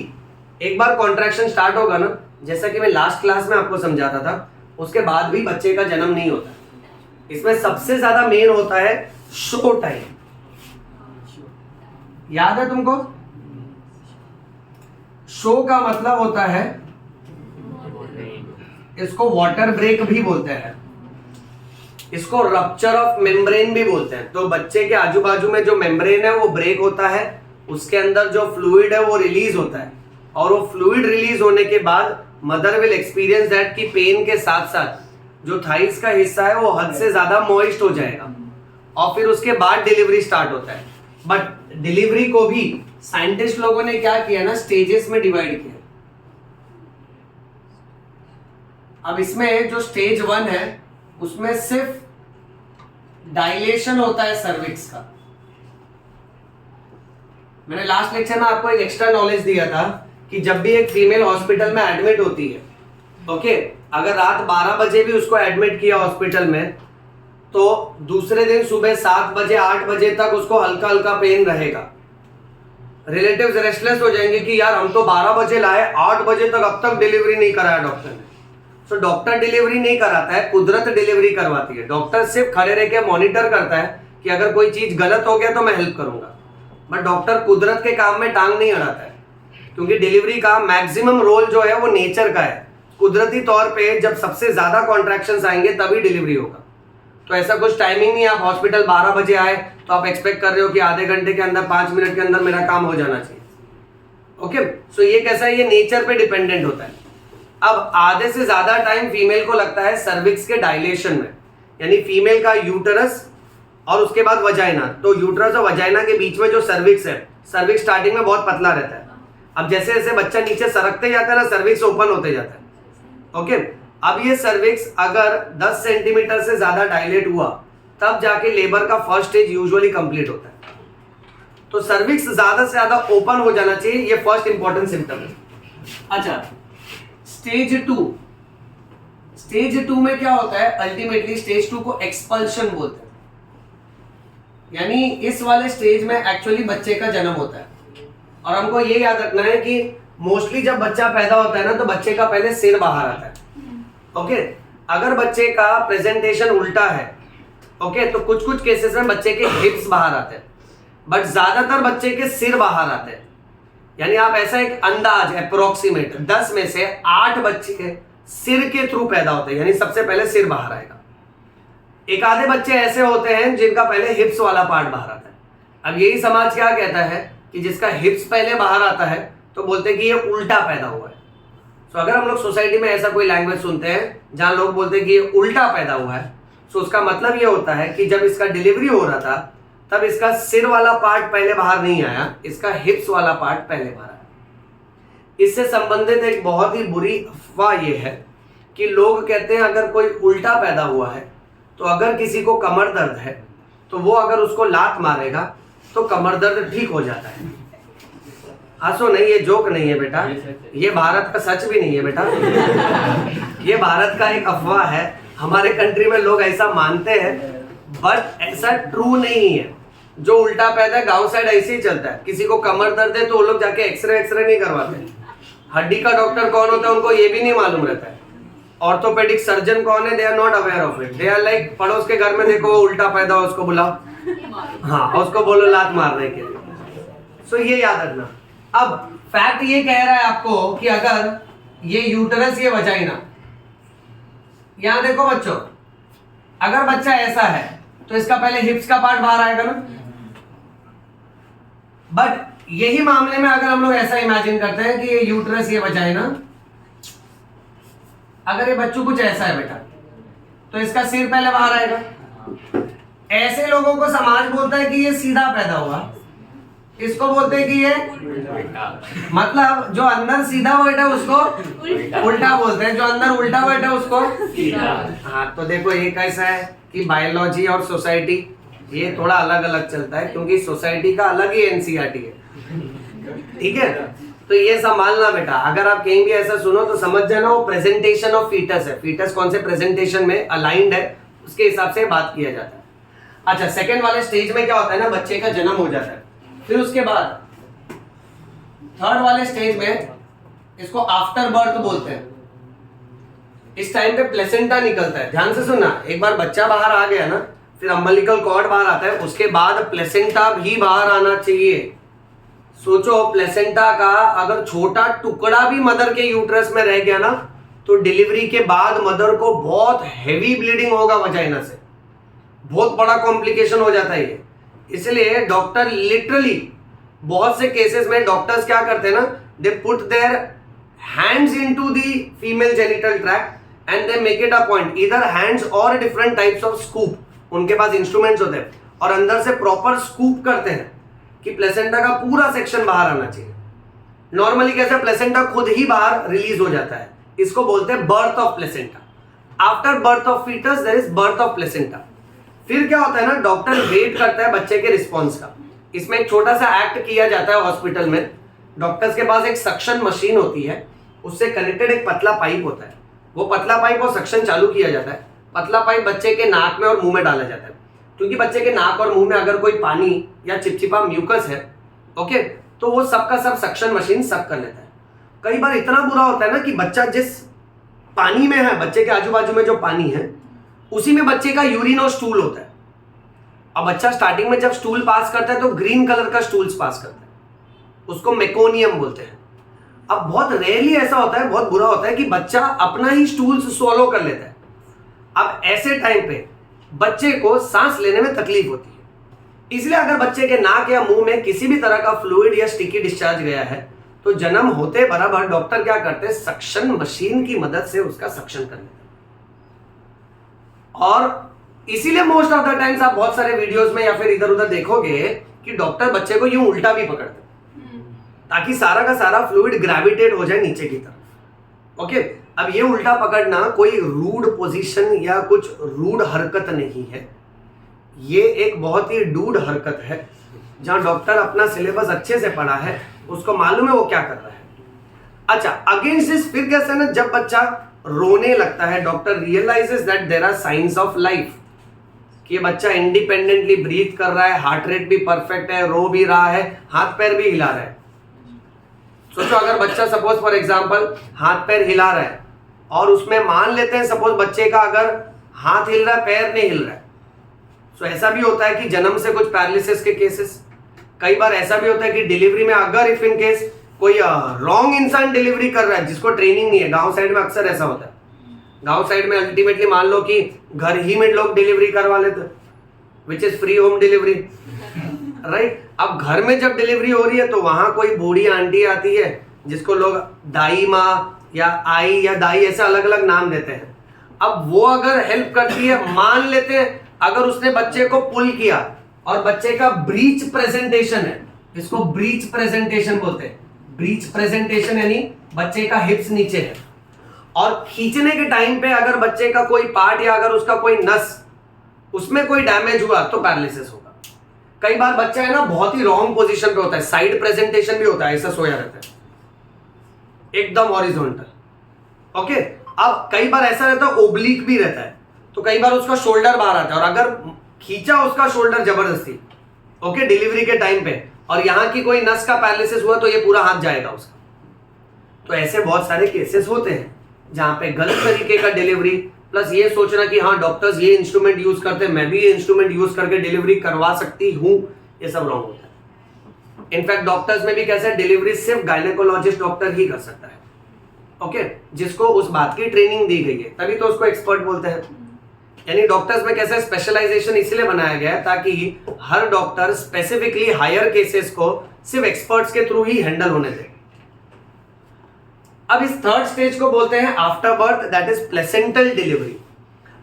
एक बार कॉन्ट्रैक्शन स्टार्ट होगा ना, जैसा कि मैं लास्ट क्लास में आपको समझाता था, उसके बाद भी बच्चे का जन्म नहीं होता। इसमें सबसे ज्यादा मेन होता है शो टाइम, याद है तुमको? शो का मतलब होता है, इसको वाटर ब्रेक भी बोलते हैं, इसको रप्चर ऑफ मेम्ब्रेन भी बोलते हैं। तो बच्चे के आजू बाजू में जो मेम्ब्रेन है वो ब्रेक होता है, उसके अंदर जो फ्लूइड है वो रिलीज होता है, और वो फ्लूइड रिलीज होने के बाद मदर विल एक्सपीरियंस दैट कि पेन के साथ साथ जो थाइस का हिस्सा है वो हद से ज्यादा मॉइस्ट हो जाएगा, और फिर उसके बाद डिलीवरी स्टार्ट होता है। बट डिलीवरी को भी साइंटिस्ट लोगों ने क्या किया ना, स्टेजेस में डिवाइड किया। अब इसमें जो स्टेज 1 है उसमें सिर्फ डायलेशन होता है सर्विक्स का। मैंने लास्ट लेक्चर में आपको एक एक्स्ट्रा नॉलेज दिया था कि जब भी एक फीमेल हॉस्पिटल में एडमिट होती है, ओके, अगर रात 12 बजे भी उसको एडमिट किया हॉस्पिटल में, तो दूसरे दिन सुबह 7 बजे 8 बजे तक उसको हल्का हल्का पेन रहेगा। रिलेटिव्स रेस्टलेस हो जाएंगे कि यार हम तो 12 बजे लाए, 8 बजे तक अब तक डिलीवरी नहीं कराया डॉक्टर ने। सो डॉक्टर डिलीवरी नहीं कराता है, कुदरत डिलीवरी करवाती है। डॉक्टर सिर्फ खड़े रह के मॉनिटर करता है कि अगर कोई चीज गलत हो गया तो मैं हेल्प करूंगा, बट डॉक्टर कुदरत के काम में टांग नहीं अड़ाता है, क्योंकि डिलीवरी का मैक्सिमम रोल जो है वो नेचर का है। कुदरती तौर पे जब सबसे ज्यादा कॉन्ट्रैक्शंस आएंगे तभी डिलीवरी होगा। तो ऐसा कुछ टाइमिंग नहीं, आप हॉस्पिटल 12 बजे आए तो आप एक्सपेक्ट कर रहे हो कि आधे घंटे के अंदर 5 मिनट के अंदर मेरा काम हो जाना चाहिए। ओके, सो ये कैसा है, ये नेचर पे डिपेंडेंट होता है। अब आधे से ज्यादा टाइम फीमेल को लगता है सर्विक्स के डायलेशन में, यानी फीमेल का यूटरस और उसके बाद वजाइना। तो यूटरस और वजाइना के बीच में जो सर्विक्स है, सर्विक्स स्टार्टिंग में बहुत पतला रहता है। अब जैसे जैसे बच्चा नीचे सरकते जाता है ना, सर्विक्स ओपन होते जाता है। ओके, अब ये सर्विक्स अगर 10 सेंटीमीटर से ज्यादा डायलेट हुआ तब जाके लेबर का फर्स्ट स्टेज यूजुअली कंप्लीट होता है। तो सर्विक्स ज्यादा से ज्यादा ओपन हो जाना चाहिए, ये फर्स्ट इंपॉर्टेंट सिम्टम है। अच्छा, स्टेज 2। स्टेज 2 में क्या होता है? अल्टीमेटली स्टेज 2 को एक्सपल्शन बोलते हैं, यानी इस वाले स्टेज में एक्चुअली बच्चे का जन्म होता है। और हमको ये याद रखना है कि मोस्टली जब बच्चा पैदा होता है ना, तो बच्चे का पहले सिर बाहर आता है। ओके, अगर बच्चे का प्रेजेंटेशन उल्टा है, ओके, तो कुछ कुछ केसेस में बच्चे के हिप्स बाहर आते हैं, बट ज्यादातर बच्चे के सिर बाहर आते हैं। यानी आप ऐसा एक अंदाज अप्रोक्सीमेट 10 में से 8 बच्चे के सिर के थ्रू पैदा होते हैं, यानी सबसे पहले सिर बाहर आएगा। एक आधे बच्चे ऐसे होते हैं जिनका पहले हिप्स वाला पार्ट बाहर आता है। अब यही समाज क्या कहता है कि जिसका हिप्स पहले बाहर आता है तो बोलते हैं कि ये उल्टा पैदा हुआ है। तो अगर हम लोग सोसाइटी में ऐसा कोई लैंग्वेज सुनते हैं जहां लोग बोलते हैं कि ये उल्टा पैदा हुआ है, तो उसका मतलब ये होता है कि जब इसका डिलीवरी हो रहा था तब इसका सिर वाला पार्ट पहले बाहर नहीं आया, इसका हिप्स वाला पार्ट पहले बाहर आया। इससे संबंधित एक बहुत ही बुरी अफवाह ये है कि लोग कहते हैं अगर कोई उल्टा पैदा हुआ है तो अगर किसी को कमर दर्द है तो वो अगर उसको लात मारेगा तो कमर दर्द ठीक हो जाता है। हंसो नहीं, ये जोक नहीं है बेटा, ये भारत का सच भी नहीं है बेटा, ये भारत का एक अफवाह है। हमारे कंट्री में लोग ऐसा मानते हैं, बट ऐसा ट्रू नहीं है। जो उल्टा पैदा है गांव साइड ऐसे ही चलता है, किसी को कमर दर्द है तो वो लोग जाके एक्सरे नहीं करवाते। हड्डी का डॉक्टर कौन होता है उनको ये भी नहीं मालूम रहता है। ऑर्थोपेडिक सर्जन कौन है, they are not aware of it. They are like, पड़ोस के घर में देखो वो उल्टा पैदा हो, उसको बुलाओ, हाँ, उसको बोलो लात मारने के लिए। सो ये याद रखना। अब फैक्ट ये कह रहा है आपको कि अगर ये यूटरस, ये वजाइना, यहां देखो बच्चों, अगर बच्चा ऐसा है तो इसका पहले हिप्स का पार्ट बाहर आएगा ना। बट यही मामले में अगर हम लोग ऐसा इमेजिन करते हैं कि ये यूटरस, ये वजाइना, अगर ये बच्चों कुछ ऐसा है बेटा, तो इसका सिर पहले बाहर आएगा। ऐसे लोगों को समाज बोलता है कि ये सीधा पैदा हुआ, इसको बोलते हैं कि ये मतलब जो अंदर सीधा बैठा है उसको उल्टा बोलते हैं, जो अंदर उल्टा बैठा है उसको सीधा। हाँ, तो देखो ये कैसा है कि बायोलॉजी और सोसाइटी ये थोड़ा अलग अलग चलता है, क्योंकि सोसाइटी का अलग ही एनसीईआरटी है, ठीक है। तो ये संभालना बेटा, अगर आप कहीं भी ऐसा सुनो तो समझ जाना वो प्रेजेंटेशन ऑफ फीटस है। फीटस कौन से प्रेजेंटेशन में अलाइंड है उसके हिसाब से बात किया जाता है। अच्छा, सेकेंड वाले स्टेज में क्या होता है ना, बच्चे का जन्म हो जाता है। फिर उसके बाद थर्ड वाले स्टेज में इसको आफ्टर बर्थ बोलते हैं। इस टाइम पे प्लेसेंटा निकलता है। ध्यान से सुनना, एक बार बच्चा बाहर आ गया ना, फिर अम्बिलिकल कॉर्ड बाहर आता है, उसके बाद प्लेसेंटा भी बाहर आना चाहिए। सोचो, प्लेसेंटा का अगर छोटा टुकड़ा भी मदर के यूट्रस में रह गया ना, तो डिलीवरी के बाद मदर को बहुत हेवी ब्लीडिंग होगा वजाइना से, बहुत बड़ा कॉम्प्लिकेशन हो जाता है ये। इसलिए डॉक्टर लिटरली बहुत से केसेस में डॉक्टर्स क्या करते हैं ना, they put their hands into the female genital tract and they make it a point, either hands और डिफरेंट टाइप्स ऑफ स्कूप, उनके पास इंस्ट्रूमेंट्स होते हैं, और अंदर से प्रॉपर स्कूप करते हैं कि प्लेसेंटा का पूरा सेक्शन बाहर आना चाहिए। नॉर्मली कैसे प्लेसेंटा खुद ही बाहर रिलीज हो जाता है, इसको बोलते हैं birth of placenta. After birth of foetus there is birth of placenta. फिर क्या होता है ना, डॉक्टर वेट करता है बच्चे के रिस्पॉन्स का। इसमें एक छोटा सा एक्ट किया जाता है हॉस्पिटल में। डॉक्टर्स के पास एक सक्शन मशीन होती है, उससे कनेक्टेड एक पतला पाइप होता है। वो पतला पाइप और सक्शन चालू किया जाता है। पतला पाइप बच्चे के नाक में और मुंह में डाला जाता है, क्योंकि बच्चे के नाक और मुंह में अगर कोई पानी या चिपचिपा म्यूकस है, ओके, तो वो सबका सब सक्शन मशीन सब कर लेता है। कई बार इतना बुरा होता है ना कि बच्चा जिस पानी में है, बच्चे के आजू बाजू में जो पानी है, उसी में बच्चे का यूरिन और स्टूल होता है। अब बच्चा स्टार्टिंग में जब स्टूल पास करता है तो ग्रीन कलर का स्टूल्स पास करता है, उसको मेकोनियम बोलते हैं। अब बहुत रेयरली ऐसा होता है, बहुत बुरा होता है कि बच्चा अपना ही स्टूल्स स्वॉलो कर लेता है। अब ऐसे टाइम पे बच्चे को सांस लेने में तकलीफ होती है। इसलिए अगर बच्चे के नाक या मुंह में किसी भी तरह का फ्लूइड या स्टिकी डिस्चार्ज गया है, तो जन्म होते बराबर डॉक्टर क्या करते हैं, सक्शन मशीन की मदद से उसका सक्शन कर लेते हैं। और इसीलिए मोस्ट ऑफ द टाइम्स आप बहुत सारे वीडियोस में या फिर इधर उधर देखोगे कि डॉक्टर बच्चे को यूं उल्टा भी पकड़ते ताकि सारा का सारा फ्लूइड ग्रेविटेट हो जाए नीचे की तरफ। ओके, अब ये उल्टा पकड़ना कोई रूड पोजीशन या कुछ रूड हरकत नहीं है, ये एक बहुत ही डूड हरकत है जहां डॉक्टर अपना सिलेबस अच्छे से पढ़ा है, उसको मालूम है वो क्या कर रहा है। अच्छा, अगेंस्ट दिस फिर कैसे ना, जब बच्चा रोने लगता है doctor realises that there are signs of life, कि बच्चा इंडिपेंडेंटली ब्रीथ कर रहा है, हार्ट रेट भी परफेक्ट है, रो भी रहा है, हाथ पैर भी हिला रहा है। सोचो अगर बच्चा सपोज फॉर एग्जांपल हाथ पैर हिला रहा है और उसमें मान लेते हैं सपोज बच्चे का अगर हाथ हिल रहा है पैर नहीं हिल रहा है, तो ऐसा भी होता है कि जन्म से कुछ पैरालिसिस के केसेस, कई बार ऐसा भी होता है कि डिलीवरी में अगर इफ इन केस कोई रॉन्ग इंसान डिलीवरी कर रहा है जिसको ट्रेनिंग नहीं है, गांव साइड में अक्सर ऐसा होता है। गांव साइड में अल्टीमेटली मान लो कि घर ही में लोग डिलीवरी करवा लेते, which is free home delivery, right. अब घर में जब डिलीवरी हो रही है तो वहां कोई बूढ़ी आंटी आती है जिसको लोग दाई माँ या आई या दाई ऐसे अलग अलग नाम देते हैं। अब वो अगर हेल्प करती है, मान लेते हैं अगर उसने बच्चे को पुल किया और बच्चे का ब्रीच प्रेजेंटेशन है, इसको ब्रीच प्रेजेंटेशन बोलते हैं। ब्रीच प्रेजेंटेशन यानी बच्चे का हिप्स नीचे है और खींचने के टाइम पे अगर बच्चे का कोई पार्ट या अगर उसका कोई नस उसमें कोई डैमेज हुआ तो पैरालिसिस होगा। कई बार बच्चा है ना बहुत ही रॉन्ग पोजीशन पे होता है, साइड प्रेजेंटेशन भी होता है, ऐसा सोया रहता है एकदम हॉरिजॉन्टल। ओके, अब कई बार ऐसा रहता है ओब्लिक भी रहता है, तो कई बार उसका शोल्डर बाहर आता है और अगर खींचा उसका शोल्डर जबरदस्ती ओके डिलीवरी के टाइम पे और यहां की कोई नस का पैरालिसिस हुआ तो ये पूरा हाथ जाएगा उसका। तो ऐसे बहुत सारे केसेस होते हैं जहां पे गलत तरीके का डिलीवरी प्लस ये सोचना कि हाँ डॉक्टर्स ये इंस्ट्रूमेंट यूज करते हैं, मैं भी ये इंस्ट्रूमेंट यूज करके डिलीवरी करवा सकती हूँ, ये सब रॉन्ग होता है। इनफैक्ट डॉक्टर्स में भी कैसे डिलीवरी सिर्फ गायनेकोलॉजिस्ट डॉक्टर ही कर सकता है, ओके, जिसको उस बात की ट्रेनिंग दी गई है, तभी तो उसको एक्सपर्ट बोलते हैं। यानी डॉक्टर्स में कैसे स्पेशलाइजेशन इसलिए बनाया गया है ताकि हर डॉक्टर स्पेसिफिकली हायर केसेस को सिर्फ एक्सपर्ट्स के थ्रू ही हैंडल होने दे। अब इस थर्ड स्टेज को बोलते हैं after birth, that is placental delivery.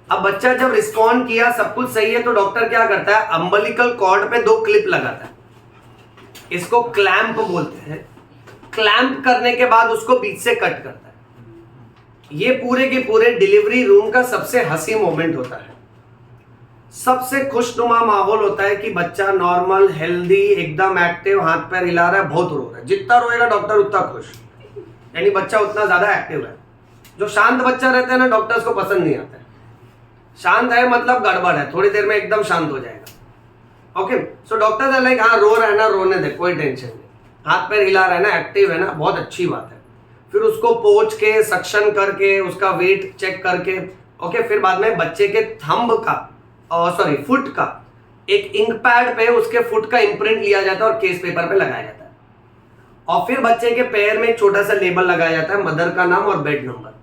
अब बच्चा जब रिस्पॉन्ड किया, सब कुछ सही है, तो डॉक्टर क्या करता है, अम्बिलिकल कॉर्ड पे 2 क्लिप लगाता है, इसको क्लैंप बोलते हैं। क्लैंप करने के बाद उसको बीच से कट करता है। ये पूरे के पूरे डिलीवरी रूम का सबसे हंसी मोमेंट होता है, सबसे खुशनुमा माहौल होता है कि बच्चा नॉर्मल हेल्दी एकदम एक्टिव हाथ पैर हिला रहा है, बहुत रो रहा है, जितना रोएगा डॉक्टर उतना खुश, यानी बच्चा उतना ज्यादा एक्टिव है। जो शांत बच्चा रहता है ना डॉक्टर्स को पसंद नहीं आता है, शांत है मतलब गड़बड़ है, थोड़ी देर में एकदम शांत हो जाएगा। Okay, so doctors are like हाँ रो रहा है ना, रोने दे, कोई टेंशन नहीं, हाथ पैर हिला रहा है ना, एक्टिव है ना, बहुत अच्छी बात है। फिर उसको पोंछ के सक्शन करके उसका वेट चेक करके ओके, फिर बाद में बच्चे के थंब का फुट का एक इंक पैड पे उसके फुट का इम्प्रिंट लिया जाता है और केस पेपर पे लगाया जाता है और फिर बच्चे के पैर में एक छोटा सा लेबल लगाया जाता है, मदर का नाम और बेड नंबर।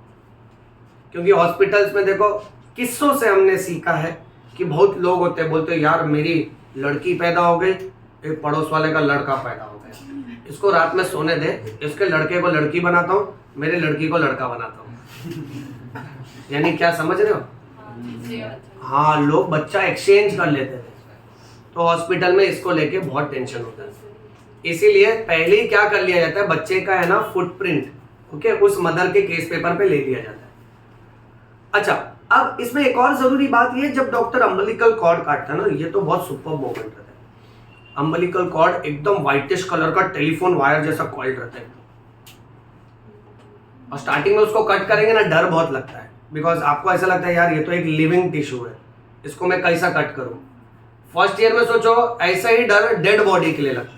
क्योंकि हॉस्पिटल्स में देखो किस्सों से हमने सीखा है कि बहुत लोग होते हैं बोलते हैं यार मेरी लड़की पैदा हो गई, एक पड़ोस वाले का लड़का पैदा हो गया, इसको रात में सोने दे, इसके लड़के को लड़की बनाता हूँ, मेरे लड़की को लड़का बनाता हूँ। यानी क्या समझ रहे हो? हाँ, लोग बच्चा एक्सचेंज कर लेते थे, तो हॉस्पिटल में इसको लेके बहुत टेंशन होता है। इसीलिए पहले ही क्या कर लिया जाता है, बच्चे का है ना फुटप्रिंट ओके उस मदर के केस पेपर पे ले लिया जाता है। अच्छा, अब इसमें एक और जरूरी बात ये, जब डॉक्टर अम्बिलिकल कॉर्ड काटता है ना, ये तो बहुत सुपर मोमेंट रहता है। अम्बिलिकल कॉर्ड एकदम व्हाइटिश कलर का टेलीफोन वायर जैसा कॉइल्ड रहता है और स्टार्टिंग में उसको कट करेंगे ना डर बहुत लगता है, बिकॉज आपको ऐसा लगता है यार ये तो एक लिविंग टिश्यू है, इसको मैं कैसा कट करूं। फर्स्ट ईयर में सोचो ऐसा ही डर डेड बॉडी के लिए लगता है,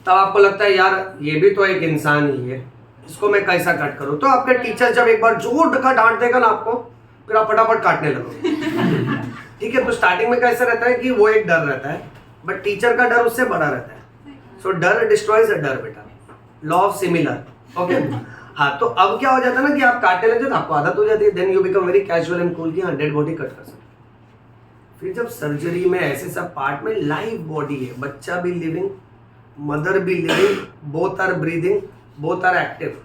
तब आपको लगता है यार ये भी तो एक इंसान ही है, इसको मैं कैसा कट करूं। तो आपके टीचर जब एक बार जोर का डांट देगा ना आपको, फिर आप फटाफट काटने लगो। ठीक है, तो स्टार्टिंग में कैसा रहता है कि वो एक डर रहता है, बट टीचर का डर उससे बड़ा रहता है। सो डर डिस्ट्रॉयज अ डर बेटा, लॉ ऑफ सिमिलर। ओके, हाँ, तो अब क्या हो जाता है ना कि आप काटने लगते तो आपको आदत हो जाती है, then you become very casual and cool कि हाँ डेड बॉडी कट कर सकते। फिर जब सर्जरी में ऐसे सब पार्ट में लाइव बॉडी है, बच्चा भी लिविंग, मदर भी living, both are breathing, both are active,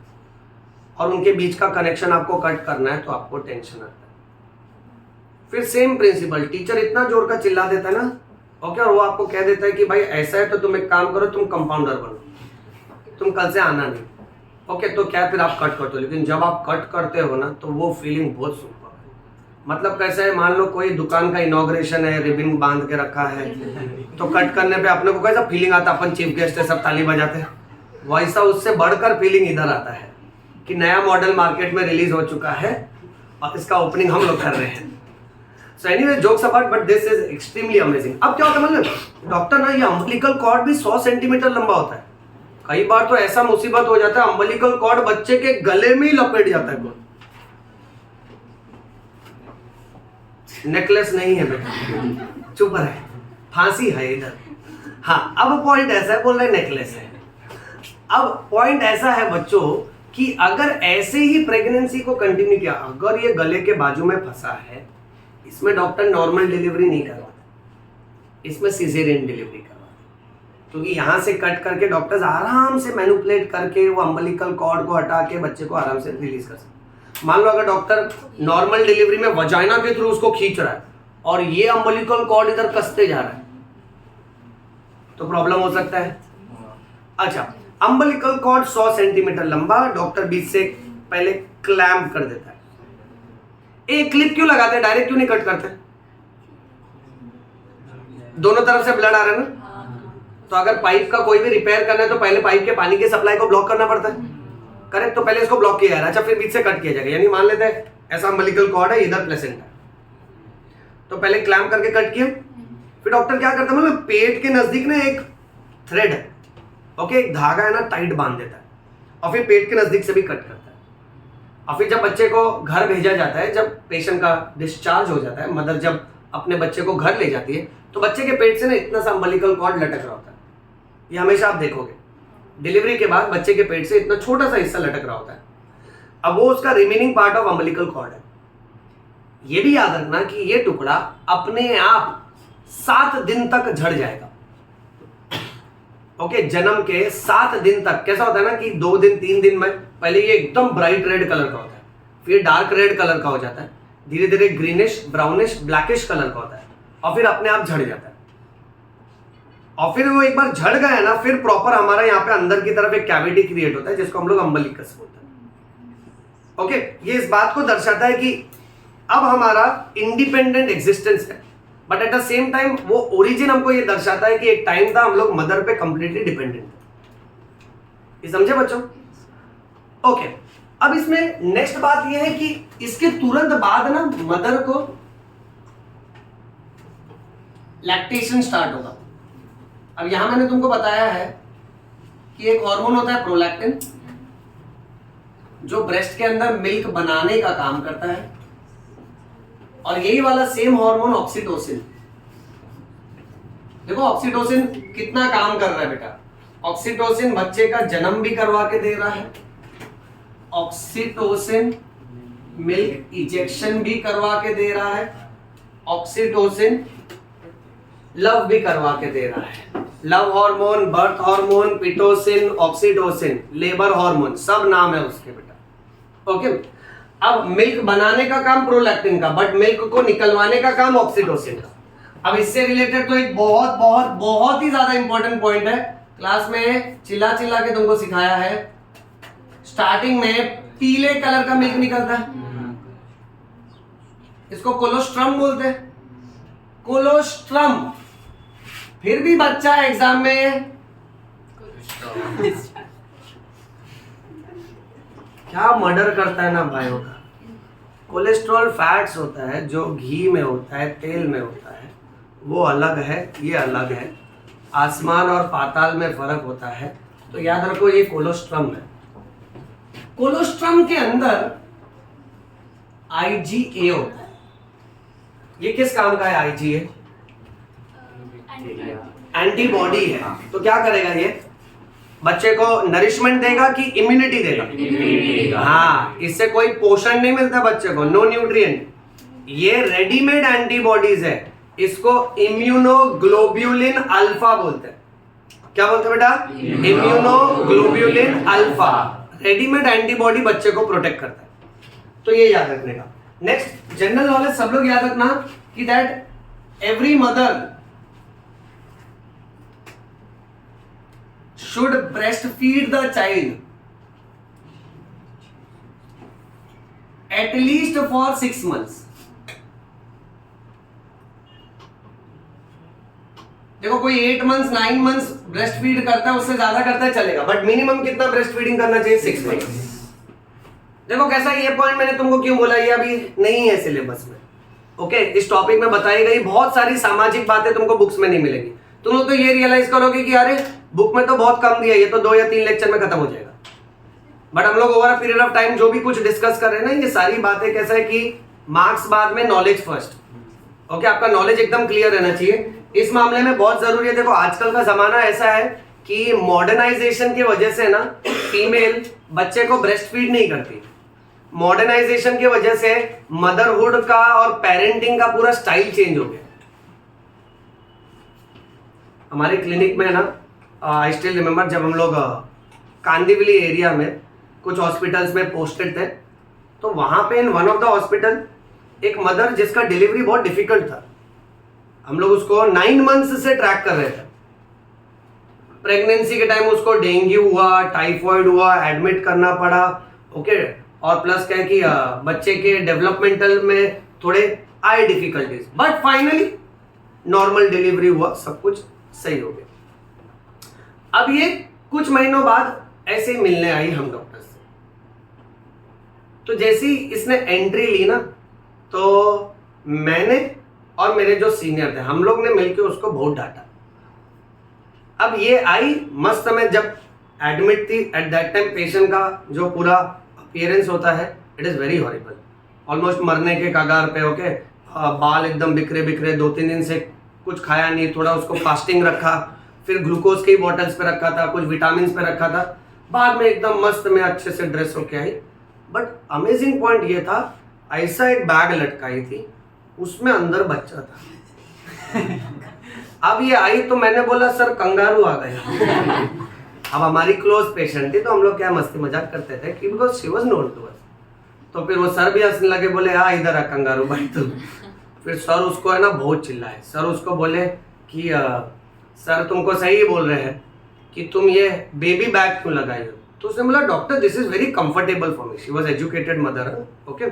और उनके बीच का कनेक्शन आपको कट करना है तो आपको टेंशन आता है। फिर सेम प्रिंसिपल, टीचर इतना जोर का चिल्ला देता है ना, ओके, और वो आपको कह देता है कि भाई ऐसा है तो तुम एक काम करो, तुम कंपाउंडर बनो, तुम कल से आना नहीं, ओके, तो क्या फिर आप कट करते हो। लेकिन जब आप कट करते हो ना तो वो फीलिंग बहुत सुपर है। मतलब कैसा है, मान लो कोई दुकान का इनॉग्रेशन है, रिबिन बांध के रखा है, तो कट करने पे अपने को कैसा फीलिंग आता है, अपन चीफ गेस्ट है, सब ताली बजाते हैं, वैसा उससे बढ़कर फीलिंग इधर आता है कि नया मॉडल मार्केट में रिलीज हो चुका है और इसका ओपनिंग हम लोग कर रहे हैं। So anyway, jokes apart, but this is extremely amazing. अब क्या होता है, मतलब डॉक्टर ना, ये अम्बिलिकल कॉर्ड भी 100 सेंटीमीटर लंबा होता है। कई बार तो ऐसा मुसीबत हो जाता है, अम्बिलिकल कॉर्ड बच्चे के गले में ही लपेट जाता है कोई। नेकलेस नहीं है बेटा, चुप रहे, फांसी है इधर। हाँ, अब पॉइंट ऐसा है, बोल रहे नेकलेस है। अब पॉइंट ऐसा है बच्चों कि अगर ऐसे ही प्रेगनेंसी को कंटिन्यू किया, अगर ये गले के बाजू में फंसा है, इसमें डॉक्टर नॉर्मल डिलीवरी नहीं करवाता, इसमें सिजेरियन डिलीवरी करवाता, क्योंकि यहाँ से कट करके डॉक्टर्स आराम से मैनिपुलेट करके वो अम्बिलिकल कॉर्ड को हटा के बच्चे को आराम से रिलीज कर सकते। मान लो अगर डॉक्टर नॉर्मल डिलीवरी में वजाइना के थ्रू उसको खींच रहा है और ये अम्बिलिकल कॉर्ड इधर कसते जा रहा है, तो प्रॉब्लम हो सकता है। अच्छा, अम्बिलिकल कॉर्ड 100 सेंटीमीटर लंबा, डॉक्टर बीच से पहले क्लैंप कर देता है। एक क्लिप क्यों लगाते हैं, डायरेक्ट क्यों नहीं कट करते? दोनों तरफ से ब्लड आ रहा है ना, तो अगर पाइप का कोई भी रिपेयर करना है तो पहले पाइप के पानी के सप्लाई को ब्लॉक करना पड़ता है, करेक्ट? तो पहले इसको ब्लॉक किया जा रहा है, अच्छा, फिर बीच से कट किया जाएगा। यानी मान लेते हैं ऐसा अम्बिलिकल कॉर्ड है, इधर प्लेसेंटा है, तो पहले क्लैंप करके कट किया, फिर डॉक्टर क्या करता है, मतलब पेट के नजदीक ना एक थ्रेड है, ओके, एक धागा है ना, टाइट बांध देता है और फिर पेट के नजदीक से भी कट करता है। और फिर जब बच्चे को घर भेजा जाता है, जब पेशेंट का डिस्चार्ज हो जाता है, मदर जब अपने बच्चे को घर ले जाती है, तो बच्चे के पेट से ना इतना सा अम्बिलिकल कॉर्ड लटक रहा होता है। ये हमेशा आप देखोगे, डिलीवरी के बाद बच्चे के पेट से इतना छोटा सा हिस्सा लटक रहा होता है। अब वो उसका remaining part of umbilical cord है। ये भी याद रखना कि ये टुकड़ा अपने आप 7 दिन तक झड़ जाएगा, ओके, जन्म के 7 दिन तक। कैसा होता है ना कि 2 दिन 3 दिन में पहले ये एकदम ब्राइट रेड कलर का होता है, फिर डार्क रेड कलर का हो जाता है, धीरे धीरे ग्रीनिश, ब्राउनिश, ब्लैकिश कलर का होता है, और फिर अपने आप झड़ जाता है। और फिर वो एक बार झड़ गया ना, फिर प्रॉपर हमारा यहाँ पे अंदर की तरफ एक कैविटी क्रिएट होता है जिसको हम लोग अम्बिलिकस बोलते हैं, ओके। ये इस बात को दर्शाता है कि अब हमारा इंडिपेंडेंट एग्जिस्टेंस है, but at the same time वो ओरिजिन हमको ये दर्शाता है कि एक टाइम था हम लोग मदर पे कंप्लीटली डिपेंडेंट थे। ये समझे बच्चों? ओके, अब इसमें नेक्स्ट बात ये है कि इसके तुरंत बाद ना मदर को लैक्टेशन स्टार्ट होगा। अब यहां मैंने तुमको बताया है कि एक हार्मोन होता है प्रोलैक्टिन, जो ब्रेस्ट के अंदर मिल्क बनाने का काम करता है, और यही वाला सेम हार्मोन ऑक्सीटोसिन। देखो ऑक्सीटोसिन कितना काम कर रहा है बेटा। ऑक्सीटोसिन बच्चे का जन्म भी करवा के दे रहा है, ऑक्सीटोसिन मिल्क इजेक्शन भी करवा के दे रहा है, ऑक्सीटोसिन लव भी करवा के दे रहा है। Love hormone, birth hormone, Pitocin, oxytocin, labour hormone, सब नाम है उसके बेटा, ओके। अब मिल्क बनाने का काम प्रोलैक्टिन का, बट मिल्क को निकलवाने का काम ऑक्सीटोसिन का। अब इससे रिलेटेड तो एक बहुत बहुत बहुत ही ज्यादा इंपॉर्टेंट पॉइंट है, क्लास में चिल्ला चिल्ला के तुमको सिखाया है। स्टार्टिंग में पीले कलर का मिल्क निकलता है, इसको कोलोस्ट्रम बोलते हैं, कोलोस्ट्रम। फिर भी बच्चा एग्जाम में क्या मर्डर करता है ना भाइयों का। कोलेस्ट्रॉल फैट्स होता है जो घी में होता है, तेल में होता है, वो अलग है, ये अलग है, आसमान और पाताल में फर्क होता है। तो याद रखो ये कोलोस्ट्रम है। कोलोस्ट्रम के अंदर IgA होता है। ये किस काम का है IgA? एंटीबॉडी है। तो क्या करेगा ये? बच्चे को नरिशमेंट देगा कि इम्यूनिटी देगा? हाँ, इससे कोई पोषण नहीं मिलता बच्चे को, नो न्यूट्रिएंट। ये रेडीमेड एंटीबॉडीज है, इसको इम्यूनोग्लोब्यूलिन अल्फा बोलते हैं। क्या बोलते हैं बेटा? Immunoglobulin alpha. रेडीमेड एंटीबॉडी बच्चे को प्रोटेक्ट करता है, तो ये याद रखने का। नेक्स्ट जनरल नॉलेज सब लोग याद रखना कि that every mother should breast feed the child at least for 6 months। देखो कोई 8 months 9 months ब्रेस्ट फीड करता है, उससे ज्यादा करता है चलेगा, बट मिनिमम कितना ब्रेस्ट फीडिंग करना चाहिए? 6 months। देखो कैसा, ये पॉइंट मैंने तुमको क्यों बोला, ये अभी नहीं है सिलेबस में। ओके, इस टॉपिक में बताई गई बहुत सारी सामाजिक बातें तुमको बुक्स में नहीं मिलेगी। तुम लोग तो ये रियलाइज करोगे कि अरे बुक में तो बहुत कम दिया, ये तो 2 या 3 लेक्चर में खत्म हो जाएगा। बट हम लोग over a period of time जो भी कुछ डिस्कस कर रहे हैं ना, ये सारी बातें कैसा है कि मार्क्स बाद में, नॉलेज फर्स्ट। ओके, आपका नॉलेज एकदम क्लियर रहना चाहिए। इस मामले में बहुत जरूरी है। देखो आजकल का जमाना ऐसा है कि मॉडर्नाइजेशन की वजह से ना फीमेल बच्चे को ब्रेस्ट फीड नहीं करती। मॉडर्नाइजेशन की वजह से मदरहुड का और पेरेंटिंग का पूरा स्टाइल चेंज हो गया। हमारे क्लिनिक में ना, आई स्टिल रिमेम्बर, जब हम लोग कांदिवली एरिया में कुछ हॉस्पिटल्स में पोस्टेड थे, तो वहां पे in one of the hospital एक मदर जिसका डिलीवरी बहुत डिफिकल्ट था, हम लोग उसको 9 months से ट्रैक कर रहे थे। प्रेगनेंसी के टाइम उसको डेंगू हुआ, टाइफॉइड हुआ, एडमिट करना पड़ा। ओके, और प्लस क्या है कि बच्चे के डेवलपमेंटल में थोड़े आए difficulties, but finally normal delivery हुआ, सब कुछ सही हो गया। अब ये कुछ महीनों बाद ऐसे ही मिलने आई हम डॉक्टर से। तो जैसी इसने एंट्री ली ना, तो मैंने और मेरे जो सीनियर थे, हम लोग ने मिलकर उसको बहुत डांटा। अब ये आई मस्त में, जब एडमिट थी एट दैट टाइम, पेशेंट का जो पूरा अपीयरेंस होता है it is very horrible, almost मरने के कगार पे। ओके, बाल एकदम बिखरे बिखरे, 2-3 दिन से कुछ खाया नहीं, थोड़ा उसको फास्टिंग रखा, फिर ग्लूकोज की बॉटल्स पे रखा था, कुछ विटामिन पे रखा था, बाद में एकदम मस्त में अच्छे से ड्रेस होके आई। बट अमेजिंग पॉइंट ये था, ऐसा एक बैग लटकाई थी, उसमें अंदर बच्चा था। अब ये आई तो मैंने बोला सर कंगारू आ गया। अब हमारी क्लोज पेशेंट थी, तो हम लोग क्या मस्ती मजाक करते थे कि because she was known to us. तो फिर वो सर भी हंसने लगे, बोले हाँ इधर आ कंगारू भाई तू। फिर सर उसको है ना बहुत चिल्लाए। सर उसको बोले कि सर तुमको सही बोल रहे हैं कि तुम ये बेबी बैग क्यों लगाई हो। तो उसने बोला doctor this is very comfortable for me. She was educated mother. Okay,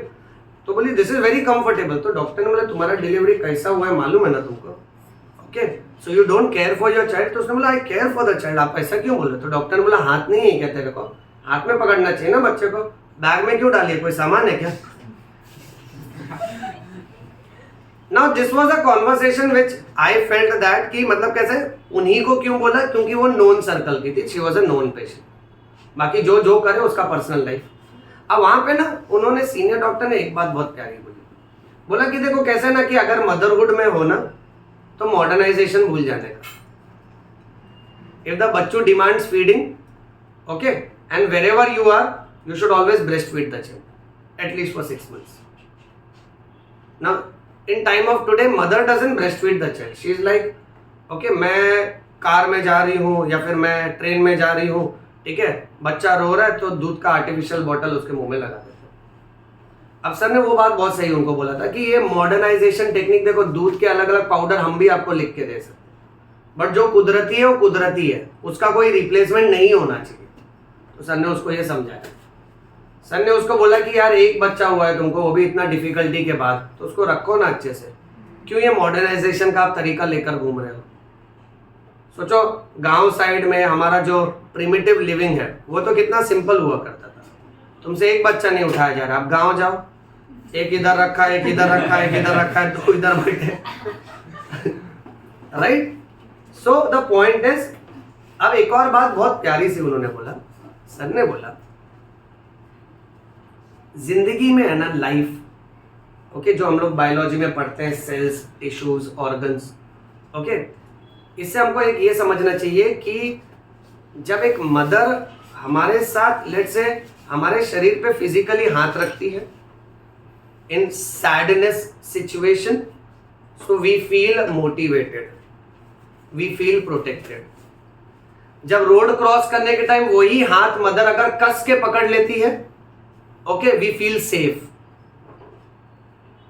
तो बोली दिस इज वेरी कंफर्टेबल। तो डॉक्टर ने बोला तुम्हारा डिलीवरी कैसा हुआ है मालूम है ना तुमको? Okay, so you don't care for your child. तो उसने बोला आई केयर फॉर द चाइल्ड। आप ऐसा क्यों बोल रहे? तो डॉक्टर ने बोला हाथ नहीं है क्या तेरे को? हाथ में पकड़ना चाहिए ना बच्चे को, बैग में क्यों डालिए? कोई सामान है क्या? Now this was a conversation which I felt that कि मतलब कैसे उन्हीं को क्यों बोला, क्योंकि वो नोन सर्कल की थी, she was a known patient. बाकी जो करे उसका पर्सनल लाइफ। अब वहां पे ना उन्होंने सीनियर डॉक्टर ने एक बात बहुत प्यारी बोली, बोला कि देखो कैसे ना कि अगर मदरहुड में हो ना तो मॉडर्नाइजेशन भूल जाने का। इफ द बच्चों demands feeding okay and wherever you are you should always breast feed the child at least for 6 months। Now in time of today mother doesn't breast feed the child. She is like okay मैं car में जा रही हूँ या फिर मैं train में जा रही हूँ, ठीक है, बच्चा रो रहा है तो दूध का आर्टिफिशियल बॉटल उसके मुंह में लगा देते हैं। अब सर ने वो बात बहुत सही उनको बोला था कि ये मॉडर्नाइजेशन टेक्निक, देखो दूध के अलग अलग पाउडर हम भी आपको लिख के दे सकते हैं, बट जो कुदरती है वो कुदरती है, उसका कोई रिप्लेसमेंट नहीं होना चाहिए। तो सर ने उसको ये समझाया। सर ने उसको बोला कि यार एक बच्चा हुआ है तुमको, वो भी इतना डिफिकल्टी के बाद, तो उसको रखो ना अच्छे से, क्यों ये मॉडर्नाइजेशन का आप तरीका लेकर घूम रहे हो? सोचो गांव साइड में हमारा जो प्रिमिटिव लिविंग है वो तो कितना सिंपल हुआ करता था। तुमसे एक बच्चा नहीं उठाया जा रहा, आप गांव जाओ, एक इधर रखा है, एक इधर रखा है, एक इधर रखा है, दो इधर बैठे। Right, so the point is, अब एक और बात बहुत प्यारी सी उन्होंने बोला, सर ने बोला जिंदगी में है ना लाइफ ओके, जो हम लोग बायोलॉजी में पढ़ते हैं, सेल्स, टिश्यूज, ऑर्गन्स, ओके, इससे हमको एक ये समझना चाहिए कि जब एक मदर हमारे साथ लेट्स से हमारे शरीर पे फिजिकली हाथ रखती है in sadness situation, so we feel motivated, we feel protected. जब रोड क्रॉस करने के टाइम वही हाथ मदर अगर कस के पकड़ लेती है okay, we feel safe.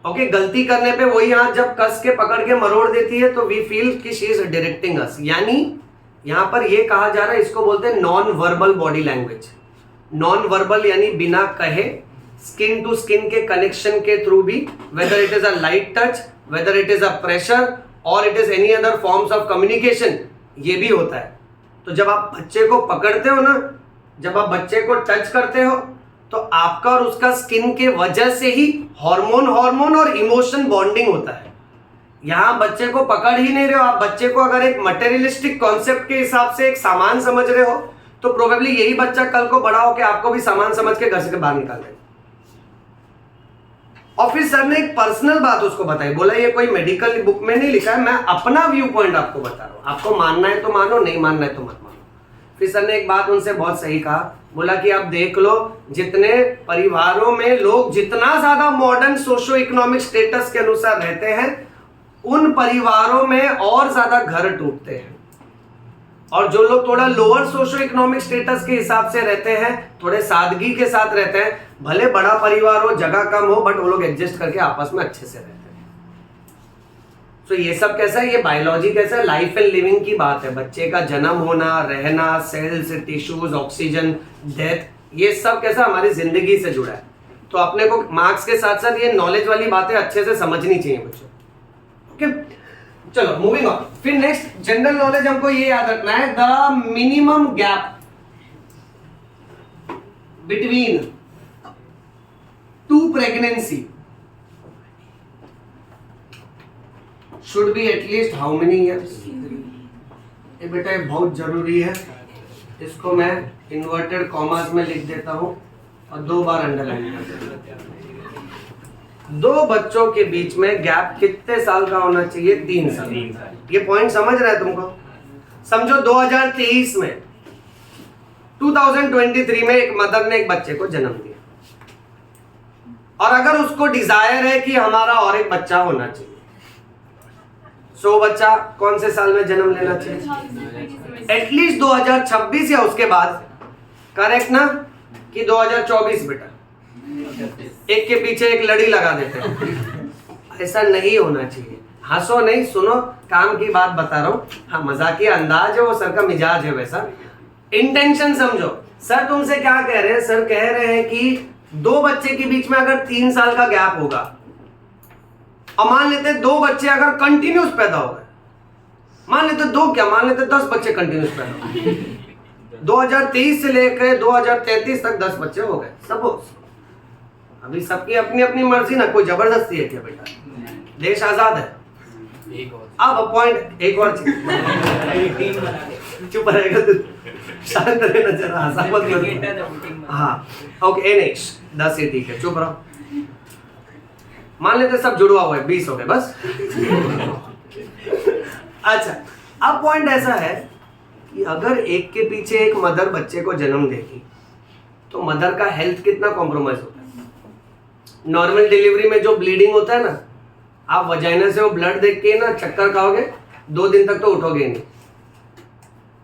Okay गलती करने पे वही हाथ जब कस के पकड़ के मरोड़ देती है तो वी फील कि शी इज डायरेक्टिंग अस, यानी यहां पर ये कहा जा रहा है, इसको बोलते हैं non verbal body language. Non verbal यानी बिना कहे, स्किन टू स्किन के कनेक्शन के थ्रू भी, whether it is a light touch, whether it is a pressure और it is any other forms of communication, ये भी होता है। तो जब आप बच्चे को पकड़ते हो ना, जब आप बच्चे को टच करते हो तो आपका और उसका स्किन के वजह से ही हार्मोन और इमोशन बॉन्डिंग होता है। यहां बच्चे को पकड़ ही नहीं रहे हो आप, बच्चे को अगर एक मटेरियलिस्टिक कॉन्सेप्ट के हिसाब से एक सामान समझ रहे हो तो प्रोबेबली यही बच्चा कल को बड़ा होकर आपको भी सामान समझ के घर से बाहर निकाल देगा। और फिर सर ने एक पर्सनल बात उसको बताई, बोला ये कोई मेडिकल बुक में नहीं लिखा है, मैं अपना व्यू पॉइंट आपको बता रहा हूं, आपको मानना है तो मानो, नहीं मानना है तो मत मानो। फिर सर ने एक बात उनसे बहुत सही कहा, बोला कि आप देख लो जितने परिवारों में लोग जितना ज्यादा मॉडर्न सोशो इकोनॉमिक स्टेटस के अनुसार रहते हैं उन परिवारों में और ज्यादा घर टूटते हैं, और जो लोग थोड़ा लोअर सोशो इकोनॉमिक स्टेटस के हिसाब से रहते हैं, थोड़े सादगी के साथ रहते हैं, भले बड़ा परिवार हो, जगह कम हो, बट वो लोग एडजस्ट करके आपस में अच्छे से रहते हैं। तो ये सब कैसा है, ये बायोलॉजी कैसा है, लाइफ एंड लिविंग की बात है। बच्चे का जन्म होना, रहना, सेल्स, टिश्यूज, ऑक्सीजन, डेथ, ये सब कैसा हमारी जिंदगी से जुड़ा है। तो अपने को मार्क्स के साथ साथ ये नॉलेज वाली बातें अच्छे से समझनी चाहिए बच्चों। ओके चलो मूविंग ऑन। फिर नेक्स्ट जनरल नॉलेज हमको ये याद रखना है, the minimum gap between two pregnancy should be at least how many years? ये बेटा ये बहुत जरूरी है, इसको मैं इन्वर्टेड कॉमास में लिख देता हूं और 2 बार अंडरलाइन कर देता हूं। 2 बच्चों के बीच में गैप कितने साल का होना चाहिए? 3 साल। ये पॉइंट समझ रहा है तुमको? समझो 2023 में 2023 में एक मदर ने एक बच्चे को जन्म दिया, और अगर उसको डिजायर है कि हमारा और एक बच्चा होना चाहिए, सो बच्चा कौन से साल में जन्म लेना चाहिए? एटलीस्ट 2026 या उसके बाद, करेक्ट ना? कि 2024 बेटा, एक के पीछे एक लड़ी लगा देते हैं, ऐसा नहीं होना चाहिए। हंसो नहीं, सुनो, काम की बात बता रहा हूं। हाँ मजाकिया अंदाज है वो, सर का मिजाज है वैसा। इंटेंशन समझो, सर तुमसे क्या कह रहे हैं? सर कह रहे हैं कि 2 बच्चे के बीच में अगर 3 साल का गैप होगा, और मान लेते 2 बच्चे अगर कंटिन्यूस पैदा हो गए, मान लेते 2 क्या, मान लेते 10 बच्चे कंटिन्यूस पैदा हो गए, 2023 से लेकर 2033 तक 10 बच्चे हो गए, सपोज। अभी सबकी अपनी अपनी मर्जी ना, कोई जबरदस्ती है क्या बेटा? देश आजाद है। अब पॉइंट एक और चुप रहेगा तू, शांत रहना जरा, हंसा मत। हाँ ओके नेक्स्ट 10 ही ठीक है, चुप रहो। मान लेते सब जुड़वा हुआ है, 20 हो गए बस। अच्छा अब पॉइंट ऐसा है कि अगर एक के पीछे एक मदर बच्चे को जन्म देगी तो मदर का हेल्थ कितना कॉम्प्रोमाइज होता है। नॉर्मल डिलीवरी में जो ब्लीडिंग होता है ना, आप वजाइना से वो ब्लड देख के ना चक्कर खाओगे, 2 दिन तक तो उठोगे नहीं।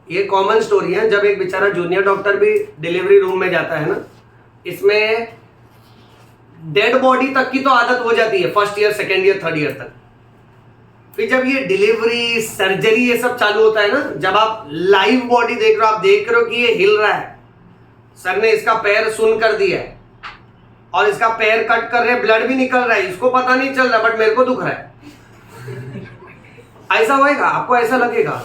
ये कॉमन स्टोरी है। जब एक बेचारा जूनियर डॉक्टर भी डिलीवरी रूम में जाता है ना, इसमें डेड बॉडी तक की तो आदत हो जाती है, first year, second year, third year तक। फिर जब ये डिलीवरी, सर्जरी, ये सब चालू होता है ना, जब आप लाइव बॉडी देख रहे हो, आप देख रहे हो कि ये हिल रहा है, सर ने इसका पैर सुन कर दिया है और इसका पैर कट कर रहे, ब्लड भी निकल रहा है, इसको पता नहीं चल रहा बट मेरे को दुख रहा है। ऐसा होएगा, आपको ऐसा लगेगा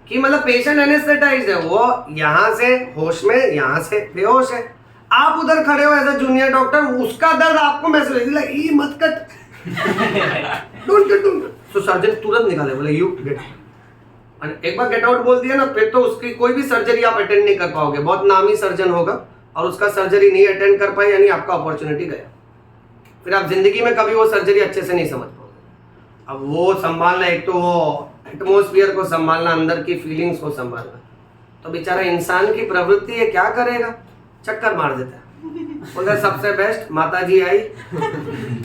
कि मतलब पेशेंट एनेस्थेटाइज्ड है, वो यहां से होश में, यहां से बेहोश है, आप उधर खड़े हो एज अ जूनियर डॉक्टर, उसका दर्द आपको मैसेज ये मत cut, don't cut, don't cut. तो सर्जन तुरंत निकाले, बोले यू गेट आउट। एक बार गेट आउट बोल दिया ना, फिर तो उसकी कोई भी सर्जरी आप अटेंड नहीं कर पाओगे। बहुत नामी सर्जन होगा और उसका सर्जरी नहीं अटेंड कर पाए, यानी आपका अपॉर्चुनिटी गया। फिर आप जिंदगी में कभी वो सर्जरी अच्छे से नहीं समझ पाओगे। अब वो संभालना, एक तो वो एटमोस्फियर को संभालना, अंदर की फीलिंग्स को संभालना, तो बेचारा इंसान की प्रवृत्ति है, क्या करेगा, चक्कर मार देता है। बोलता है सबसे बेस्ट माता जी आई,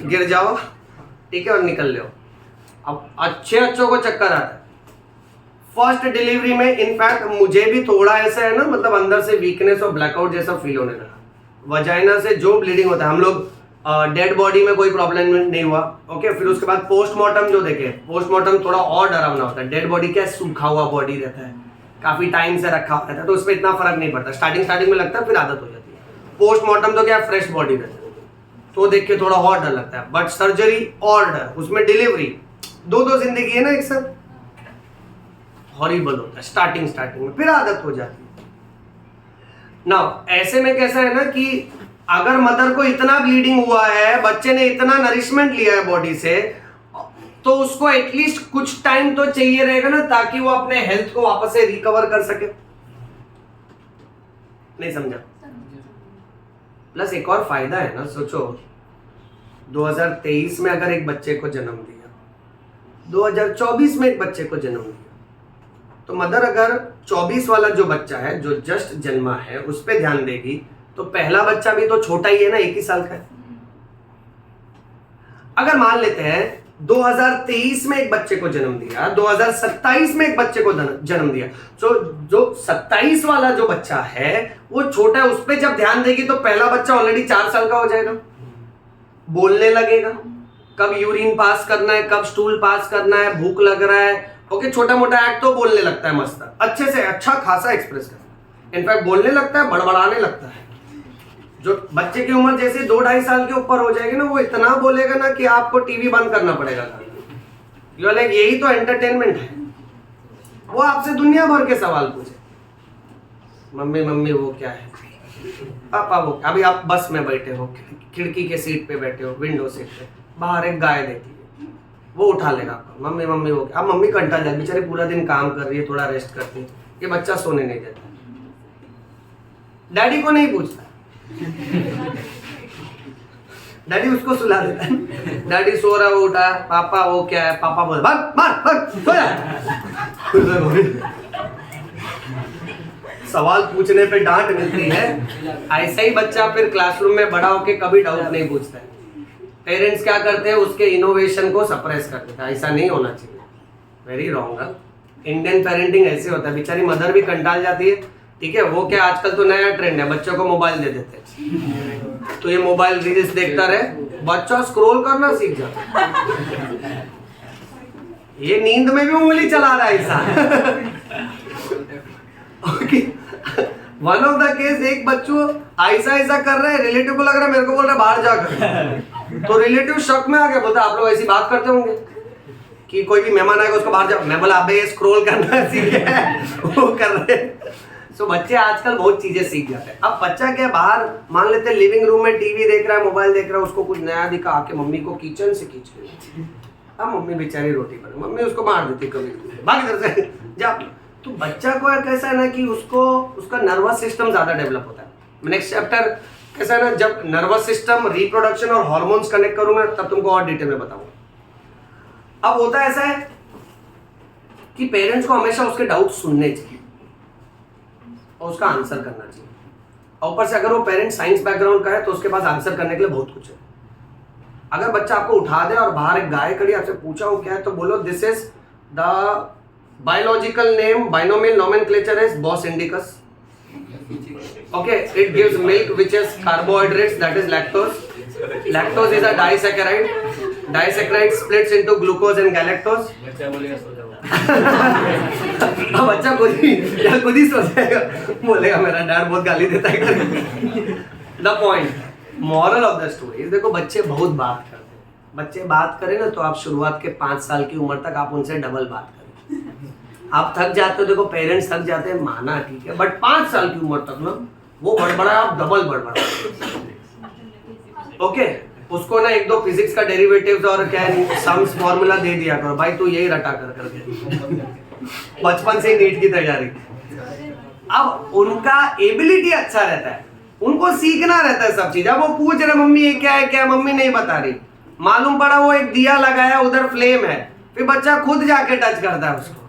गिर जाओ ठीक है और निकल लो। अब अच्छों को चक्कर आता है। फर्स्ट डिलीवरी में इनफैक्ट मुझे भी थोड़ा ऐसा है ना, मतलब अंदर से वीकनेस और ब्लैकआउट जैसा फील होने लगा। वजाइना से जो ब्लीडिंग होता है, हम लोग डेड बॉडी में कोई प्रॉब्लम नहीं हुआ। ओके, फिर उसके बाद पोस्टमार्टम जो देखे, पोस्टमार्टम थोड़ा और डरावना होता है। डेड बॉडी क्या सूखा हुआ बॉडी रहता है, काफी टाइम से रखा रहता है, तो उस पर इतना फर्क नहीं पड़ता। स्टार्टिंग में लगता है, फिर आदत हो जाती है। पोस्टमार्टम तो क्या फ्रेश बॉडी रहता है, तो देख के थोड़ा और डर लगता है। बट सर्जरी और डर, उसमें डिलीवरी, दो जिंदगी है ना एक साथ, हॉरिबल होता है स्टार्टिंग में, फिर आदत हो जाती है ना। ऐसे में कैसा है ना कि अगर मदर को इतना ब्लीडिंग हुआ है, बच्चे ने इतना नरिशमेंट लिया है बॉडी से, तो उसको एटलीस्ट कुछ टाइम तो चाहिए रहेगा ना, ताकि वो अपने हेल्थ को वापस से रिकवर कर सके। नहीं समझा? प्लस एक और फायदा है ना, सोचो 2023 में अगर एक बच्चे को जन्म दिया, 2024 में एक बच्चे को जन्म दिया, तो मदर अगर 24 वाला जो बच्चा है जो जस्ट जन्मा है उस पे ध्यान देगी, तो पहला बच्चा भी तो छोटा ही है ना, 1 ही साल का है। अगर मान लेते हैं 2023 में एक बच्चे को जन्म दिया, 2027 में एक बच्चे को जन्म दिया, तो जो 27 वाला जो बच्चा है वो छोटा है, उस पर जब ध्यान देगी तो पहला बच्चा ऑलरेडी 4 साल का हो जाएगा, बोलने लगेगा, कब यूरिन पास करना है, कब स्टूल पास करना है, भूख लग रहा है, ओके, छोटा मोटा एक्ट तो बोलने लगता है, मस्त अच्छे से अच्छा खासा एक्सप्रेस करता है, इनफैक्ट बोलने लगता है, बड़बड़ाने लगता है। जो बच्चे की उम्र जैसे 2-2.5 साल के ऊपर हो जाएगी ना, वो इतना बोलेगा ना कि आपको टीवी बंद करना पड़ेगा। यू आर लाइक, यही तो एंटरटेनमेंट है। वो आपसे दुनिया भर के सवाल पूछे, मम्मी वो क्या है, पापा वो, अभी आप बस में बैठे हो, खिड़की के सीट पे बैठे हो, विंडो सीट पे, बाहर एक गाय देती है, वो उठा लेगा आपको, मम्मी वो क्या। अब मम्मी कंटा जाए, बेचारी पूरा दिन काम कर रही है, थोड़ा रेस्ट करती है, ये बच्चा सोने नहीं देता, डैडी को नहीं पूछता, डैडी उसको सुला देता है, डैडी सो रहा है, वो उठा, पापा वो क्या है, पापा बोले भाग सो जा। सवाल पूछने पे डांट मिलती है। ऐसा ही बच्चा फिर क्लासरूम में बड़ा होके कभी डाउट नहीं पूछता है। पेरेंट्स क्या करते हैं, उसके इनोवेशन को सप्रेस कर देता है, ऐसा नहीं होना चाहिए, वेरी रॉन्ग। इंडियन पेरेंटिंग ऐसे होता है, बेचारी मदर भी कंटाल जाती है, ठीक है, वो क्या आजकल तो नया ट्रेंड है, बच्चों को मोबाइल दे देते हैं, तो ये मोबाइल रील्स देखता रहे, बच्चा स्क्रॉल करना सीख जाता है, ये नींद में भी उंगली चला रहा है ऐसा। Okay, one of the case, एक बच्चों ऐसा कर रहा है, रिलेटिव को लग रहा है, मेरे को बोल रहा है बाहर जाकर, तो रिलेटिव शक में आ गया, बोलता आप लोग ऐसी बात करते होंगे कि कोई भी मेहमान आएगा उसको बाहर जाओ। मैं बोला अबे ये स्क्रॉल करना सीख है, वो कर रहे हैं। सो बच्चे आजकल बहुत चीजें सीख जाते हैं। अब बच्चा क्या बाहर, मान लेते हैं लिविंग रूम में टीवी देख रहा है, मोबाइल देख रहा है, उसको कुछ नया दिखा, आके मम्मी को किचन से खींच के, अब मम्मी बेचारी रोटी बने, मम्मी उसको मार देती कभी, भाग इधर से जा। तो बच्चा को कैसा है ना कि उसको उसका नर्वस सिस्टम ज्यादा डेवलप होता है। नेक्स्ट चैप्टर कैसा है ना, जब नर्वस सिस्टम, रिप्रोडक्शन और हार्मोन्स कनेक्ट करूंगा तब तुमको और डिटेल में बताऊंगा। अब होता ऐसा है कि पेरेंट्स को हमेशा उसके डाउट सुनने चाहिए और उसका आंसर करना चाहिए। और ऊपर से अगर वो पेरेंट साइंस बैकग्राउंड का है तो उसके पास आंसर करने के लिए बहुत कुछ है। अगर बच्चा आपको उठा दे और बाहर एक गाय खड़ी आपसे पूछा हो क्या है, तो बोलो this is the biological name, binomial nomenclature is Bos indicus. Okay, it gives milk which is carbohydrates, that is lactose. Lactose is a disaccharide. Disaccharide splits into glucose and galactose. अब बच्चा खुद ही सो जाएगा, बोलेगा मेरा डैड बहुत गाली देता है। The point, moral of the story, देखो बच्चे बहुत बात करते हैं। बच्चे बात करें ना तो आप शुरुआत के 5 साल की उम्र तक आप उनसे डबल बात करें। आप थक जाते हो, देखो पेरेंट्स थक जाते हैं, माना ठीक है, बट 5 साल की उम्र तक ना वो बड़बड़ा, आप डबल बड़बड़ा। ओके, उसको ना 1-2 फिजिक्स का डेरिवेटिव्स और क्या सम्स फॉर्मूला दे दिया करो, भाई तू यही रटा कर करके, बचपन से ही नीट की तैयारी। अब उनका एबिलिटी अच्छा रहता है, उनको सीखना रहता है सब चीज। अब वो पूछ रहे मम्मी ये क्या है, क्या मम्मी नहीं बता रही, मालूम पड़ा वो एक दिया लगाया उधर फ्लेम है, फिर बच्चा खुद जाके टच करता है उसको,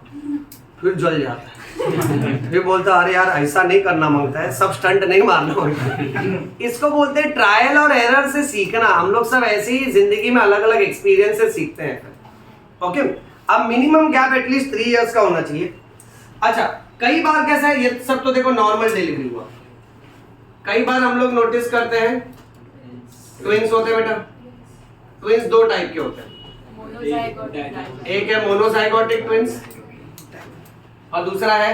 फिर जल जाता है, फिर बोलता अरे यार ऐसा नहीं करना मांगता है, सब स्टंट नहीं मारना मांगता। इसको बोलते हैं ट्रायल और एरर से सीखना। हम लोग सब ऐसे ही जिंदगी में अलग अलग एक्सपीरियंस से सीखते हैं। ओके, अब मिनिमम गैप एटलीस्ट 3 इयर्स का होना चाहिए। अच्छा, कई बार कैसा है, ये सब तो देखो नॉर्मल डिलीवरी हुआ, कई बार हम लोग नोटिस करते हैं ट्विंस होते हैं बेटा? ट्विंस दो टाइप के होते हैं,
Monozygotic.
एक है मोनोजाइगोटिक ट्विंस और दूसरा है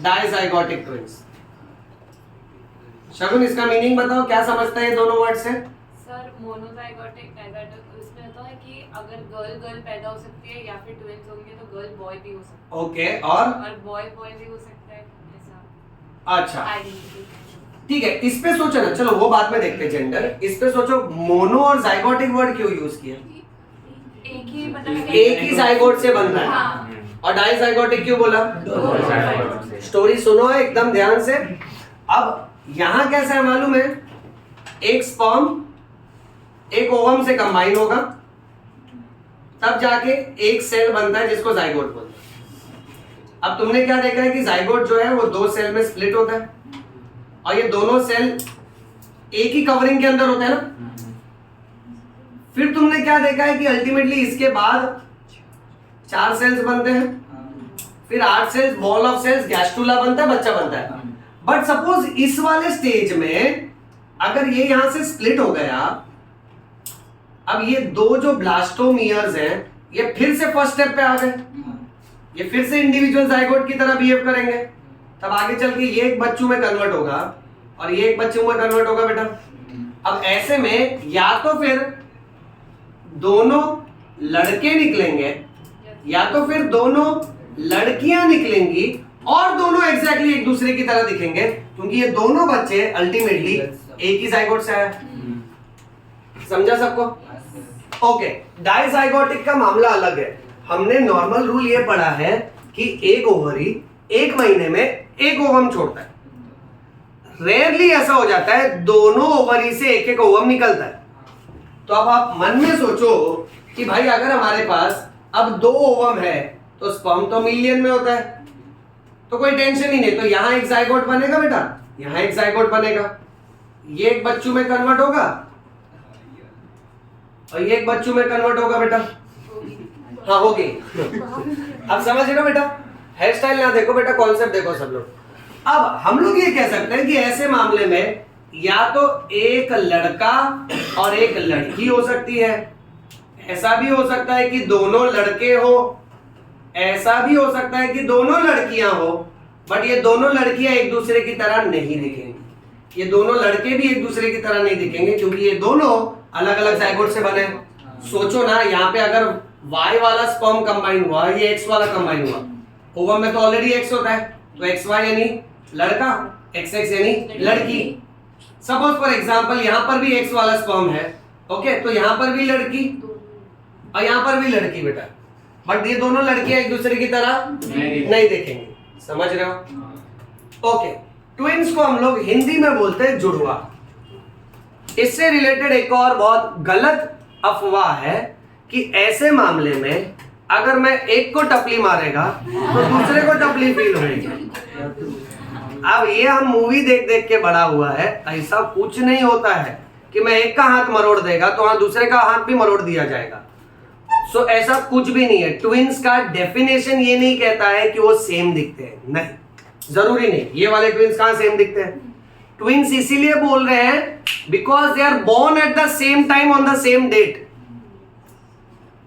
डाइजाइगोटिक ट्विंस। शगुन, इसका मीनिंग बताओ, क्या समझता है ये दोनों वर्ड से?
सर मोनोजाइगोटिक डाइजाइगोटिक उसमें होता है कि अगर गर्ल गर्ल पैदा हो सकती है या फिर ट्विंस होंगे तो गर्ल बॉय भी हो सकता
ओके,
है
और
और बॉय बॉय भी हो सकता है, ऐसा
अच्छा
आइडेंटिटी।
ठीक है, इस पे सोचो ना, चलो वो बाद में देखते हैं जेंडर। इस पे सोचो, मोनो और जाइगोटिक वर्ड क्यों यूज किया?
एक ही मतलब
एक ही जाइगोट से बन रहा है।
हाँ।
और डाइजाइगोटिक क्यों बोला?
Monozygotic.
स्टोरी सुनो है एकदम ध्यान से। अब यहां कैसा है मालूम है? एक स्पर्म एक ओवम से कंबाइन होगा, तब जाके एक सेल बनता है जिसको जाइगोट बोलते हैं। अब तुमने क्या देखा है कि जाइगोट जो है वो दो सेल में स्प्लिट होता है और ये दोनों सेल एक ही कवरिंग के अंदर होते हैं ना। फिर तुमने क्या देखा है कि अल्टीमेटली इसके बाद 4 सेल्स बनते हैं, फिर 8 cells, ball of cells, gastrula बनता है, बच्चा बनता है। बट सपोज इस वाले स्टेज में अगर ये यहां से स्प्लिट हो गया, अब ये दो जो ब्लास्टोमियर्स हैं ये फिर से फर्स्ट स्टेप पे आ गए, ये फिर से इंडिविजुअल जाइगोट की तरह बिहेव करेंगे। तब आगे चल के ये एक बच्चों में कन्वर्ट होगा और ये एक बच्चों में कन्वर्ट होगा बेटा। अब ऐसे में या तो फिर दोनों लड़के निकलेंगे या तो फिर दोनों लड़कियां निकलेंगी और दोनों एग्जैक्टली एक दूसरे की तरह दिखेंगे, क्योंकि ये दोनों बच्चे अल्टीमेटली एक ही जाइगोट से आए। समझा सबको? ओके, डाइजाइगोटिक का मामला अलग है। हमने नॉर्मल रूल ये पढ़ा है कि एक ओवरी 1 महीने में एक ओवम छोड़ता है। रेयरली ऐसा हो जाता है दोनों ओवरी से एक एक ओवम निकलता है। तो अब आप मन में सोचो कि भाई अगर हमारे पास अब 2 ओवम है तो स्पर्म तो मिलियन में होता है, तो कोई टेंशन ही नहीं। तो यहां एक जाइगोट बनेगा बेटा, यहां एक जाइगोट बनेगा, ये एक बच्चों में कन्वर्ट होगा और ये एक बच्चों में कन्वर्ट होगा बेटा। हाँ होगी। अब समझ रहे हो बेटा? हेयर स्टाइल ना देखो बेटा, कॉन्सेप्ट देखो सब लोग। अब हम लोग ये कह सकते हैं कि ऐसे मामले में या तो एक लड़का और एक लड़की हो सकती है, ऐसा भी हो सकता है कि दोनों लड़के हो, ऐसा भी हो सकता है कि दोनों लड़कियां हो, बट ये दोनों लड़कियां एक दूसरे की तरह नहीं दिखेंगी, ये दोनों लड़के भी एक दूसरे की तरह नहीं दिखेंगे, क्योंकि ये दोनों अलग अलग जाइगोट से बने। सोचो ना, यहाँ पे अगर Y वाला स्पर्म कंबाइन हुआ, ये X वाला कंबाइन हुआ, ओवम में तो ऑलरेडी X होता है, तो XY यानी लड़का, XX यानी लड़की। सपोज फॉर एग्जांपल यहाँ पर भी X वाला स्पर्म है, ओके, तो यहाँ पर भी लड़की और यहाँ पर भी लड़की बेटा, बट ये दोनों लड़कियां एक दूसरे की तरह नहीं दिखेंगी। समझ रहे हो? ओके, ट्विंस को हम लोग हिंदी में बोलते हैं जुड़वा। इससे रिलेटेड एक और बहुत गलत अफवाह है कि ऐसे मामले में अगर मैं एक को टपली मारेगा तो दूसरे को टपली फील होगी। अब ये हम मूवी देख देख के बड़ा हुआ है, ऐसा कुछ नहीं होता है कि मैं एक का हाथ मरोड़ देगा तो हाँ दूसरे का हाथ भी मरोड़ दिया जाएगा। सो ऐसा कुछ भी नहीं है। ट्विंस का डेफिनेशन ये नहीं कहता है कि वो सेम दिखते हैं, नहीं, जरूरी नहीं। ये वाले ट्विंस कहां सेम दिखते हैं? ट्विंस इसीलिए बोल रहे हैं because they are born at the same time on the same date.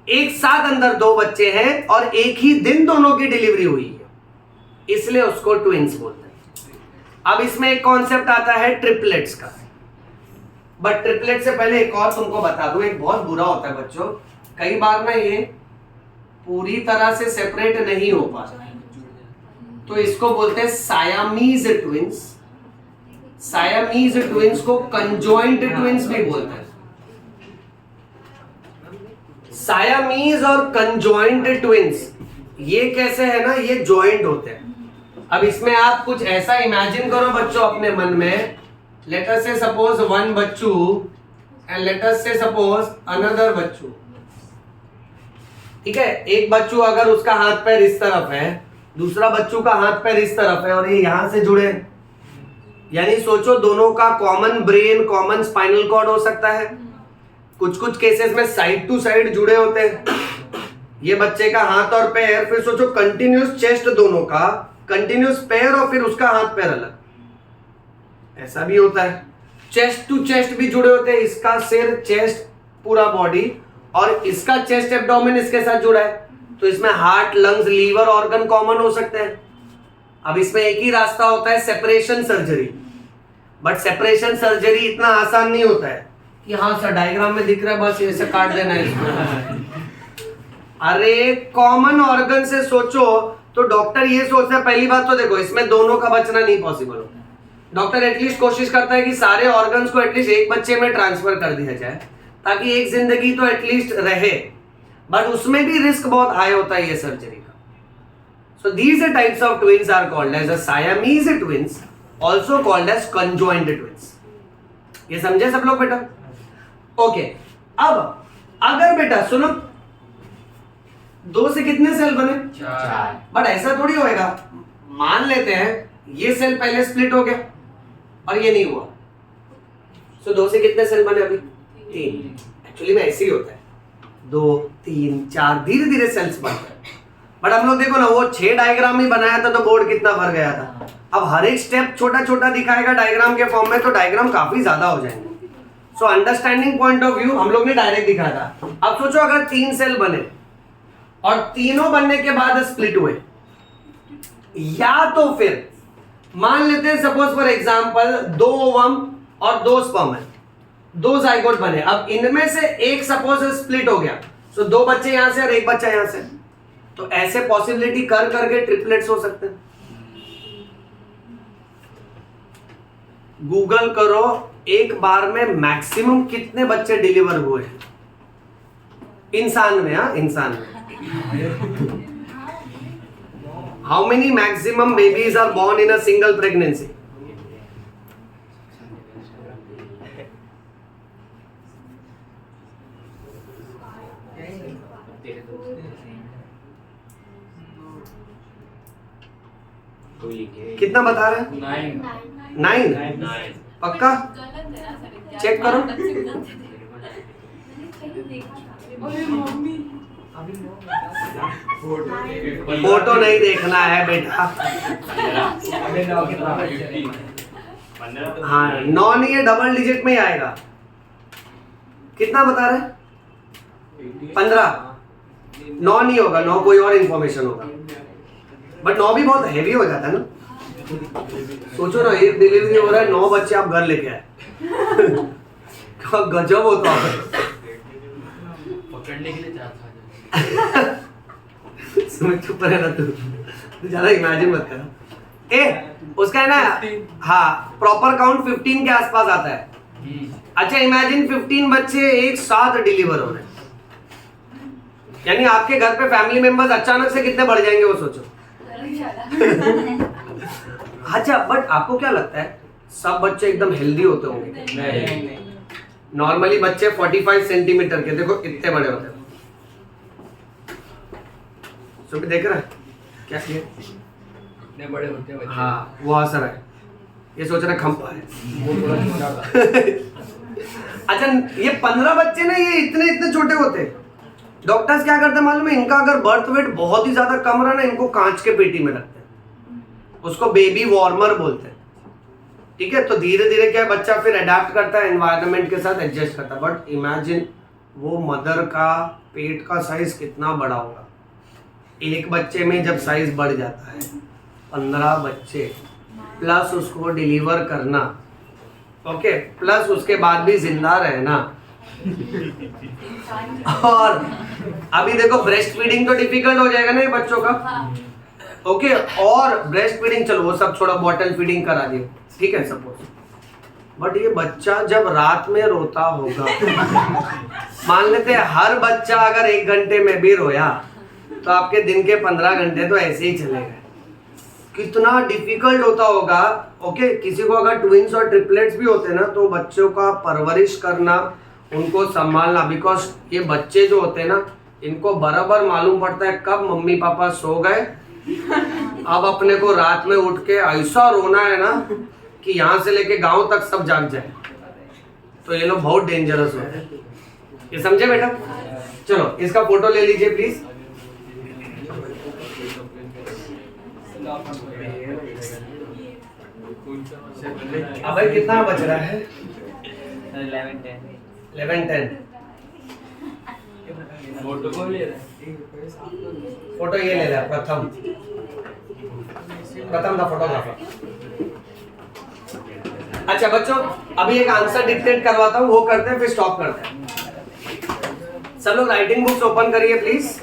एक साथ अंदर 2 बच्चे हैं और एक ही दिन दोनों की डिलीवरी हुई है, इसलिए उसको ट्विंस बोलते हैं। अब इसमें एक कॉन्सेप्ट आता है ट्रिपलेट्स का, बट ट्रिपलेट से पहले एक और तुमको बता दूं, एक बहुत बुरा होता है बच्चों, कई बार ना ये पूरी तरह से सेपरेट नहीं हो पाता, तो इसको बोलते हैं सायामीज ट्विंस। सायामीज ट्विंस को कंजॉइंट ट्विंस भी बोलते हैं। सायामीज और कंजॉइंट ट्विंस ये कैसे है ना, ये जॉइंट होते हैं। अब इसमें आप कुछ ऐसा इमेजिन करो बच्चों अपने मन में, लेट अस से suppose 1 Bachchu and let us से सपोज अनदर बच्चू। ठीक है, एक बच्चू अगर उसका हाथ पैर इस तरफ है, दूसरा बच्चू का हाथ पैर इस तरफ है और ये यहां से जुड़े, यानी सोचो दोनों का common brain, common spinal cord हो सकता है। कुछ कुछ केसेस में साइड टू साइड जुड़े होते हैं, ये बच्चे का हाथ और पैर, फिर सोचो कंटिन्यूस चेस्ट दोनों का, कंटिन्यूस पैर और फिर उसका हाथ पैर अलग, ऐसा भी होता है। चेस्ट टू चेस्ट भी जुड़े होते हैं, इसका सिर, चेस्ट, पूरा बॉडी, और इसका चेस्ट एब्डोमेन इसके साथ जुड़ा है, तो इसमें heart, lungs, liver organ common हो सकते हैं। अब इसमें एक ही रास्ता होता है, separation surgery. But separation surgery इतना आसान नहीं होता है कि हाँ सर डायग्राम में दिख रहा है बस ऐसे काट देना है इसको। अरे कॉमन ऑर्गन से सोचो तो डॉक्टर ये सोचता है, पहली बात तो देखो इसमें दोनों का बचना नहीं पॉसिबल होता। डॉक्टर एटलीस्ट कोशिश करता है कि सारे ऑर्गन्स को एटलीस्ट एक बच्चे में ट्रांसफर कर दिया जाए ताकि एक जिंदगी तो एटलीस्ट रहे, बट उसमें भी रिस्क बहुत हाई होता है ये सर्जरी का। So these types of twins are called as a Siamese twins, also called as conjoint twins. ये समझे सब लोग बेटा? ओके, अब अगर बेटा सुनो, 2 से कितने सेल बने?
4।
बट ऐसा थोड़ी होएगा, मान लेते हैं ये सेल पहले स्प्लिट हो गया और ये नहीं हुआ, सो 2 से कितने सेल बने? अभी 3। एक्चुअली में ऐसे ही होता है, 2, 3, 4 धीरे धीरे सेल्स बनते हैं। बट हम लोग देखो ना, वो 6 डायग्राम ही बनाया था तो बोर्ड कितना भर गया था। अब हर एक स्टेप छोटा छोटा दिखाएगा डायग्राम के फॉर्म में, तो डायग्राम काफी ज्यादा हो जाएंगे। So understanding point of view हम लोग ने डायरेक्ट दिखाया था। अब सोचो अगर 3 सेल बने और तीनों बनने के बाद स्प्लिट हुए, या तो फिर मान लेते हैं सपोज फॉर एग्जांपल 2 ओवम और 2 स्पर्म है, 2 जाइगोट बने। अब इनमें से एक सपोज स्प्लिट हो गया, सो 2 बच्चे यहां से और 1 बच्चा यहां से, तो ऐसे पॉसिबिलिटी कर करके ट्रिपलेट्स हो सकते हैं। गूगल करो एक बार में मैक्सिमम कितने बच्चे डिलीवर हुए इंसान में? हाँ, इंसान में how many maximum babies are born in a single pregnancy? कितना बता रहे हैं? 9। पक्का?
गलत है ना सर?
चेक करो। फोटो नहीं देखना है बेटा। हाँ 9 नहीं है, डबल डिजिट में ही आएगा। कितना बता रहे? 15। 9 नहीं होगा, 9 कोई और इंफॉर्मेशन होगा, बट 9 भी बहुत हैवी हो जाता है ना। सोचो ना, एक डिलीवरी हो रहा है, 9 बच्चे आप घर लेके आए गजब होता है।
पकड़ने के लिए 4
चुप रहना तू ज्यादा इमेजिन मत कर। उसका है ना, हाँ प्रॉपर काउंट 15 के आसपास आता है। अच्छा इमेजिन 15 बच्चे एक साथ डिलीवर हो रहे हैं, यानी आपके घर पे फैमिली मेंबर्स अचानक से कितने बढ़ जाएंगे वो सोचो। अच्छा बट आपको क्या लगता है सब बच्चे एकदम हेल्दी होते होंगे?
नहीं।
नॉर्मली बच्चे 45 सेंटीमीटर के, देखो इतने बड़े होते हैं। सुबह देख रहा है क्या ये?
इतने बड़े होते हैं बच्चे।
हाँ वो असर है, ये सोच रहा खंपा है।
वो थोड़ा छोटा था।
अच्छा ये 15 बच्चे ना, ये इतने इतने छोटे होते हैं। डॉक्टर्स क्या करते हैं मालूम है? इनका अगर बर्थ वेट बहुत ही ज्यादा कम रहा ना, इनको कांच के पेटी में रखते हैं, उसको बेबी वार्मर बोलते हैं। ठीक है, तो धीरे धीरे क्या बच्चा फिर अडेप्ट करता है, एनवायरनमेंट के साथ एडजस्ट करता है। बट इमेजिन वो मदर का पेट का साइज कितना बड़ा होगा। एक बच्चे में जब साइज बढ़ जाता है, 15 बच्चे प्लस उसको डिलीवर करना, ओके, प्लस उसके बाद भी जिंदा रहना। और अभी देखो ब्रेस्ट फीडिंग तो डिफिकल्ट हो जाएगा ना ये बच्चों का, ओके, और ब्रेस्ट फीडिंग चलो वो सब छोड़ा, बॉटल फीडिंग करा दी, ठीक है सपोज। बट ये बच्चा जब रात में रोता होगा, मान लेते हैं हर बच्चा अगर 1 घंटे में भी रोया तो आपके दिन के 15 घंटे तो ऐसे ही चले गए। कितना डिफिकल्ट होता होगा। ओके, किसी को अगर ट्विंस और ट्रिपलेट्स भी होते ना, तो बच्चों का परवरिश करना, उनको संभालना, बिकॉज ये बच्चे जो होते हैं ना, इनको बराबर मालूम पड़ता है कब मम्मी पापा सो गए, अब अपने को रात में उठ के ऐसा रोना है ना कि यहाँ से लेके गांव तक सब जाग जाए। तो ये लोग बहुत डेंजरस होते हैं, ये समझे बेटा? चलो इसका फोटो ले लीजिए प्लीज। अब कितना बच रहा है? 11:10
फोटो को ले रहे हैं
फोटो ये ले लिया प्रथम द फोटोग्राफर। अच्छा बच्चों, अभी एक आंसर डिक्टेट करवाता हूँ, वो करते हैं फिर स्टॉप करते हैं। सब लोग राइटिंग बुक्स ओपन करिए प्लीज।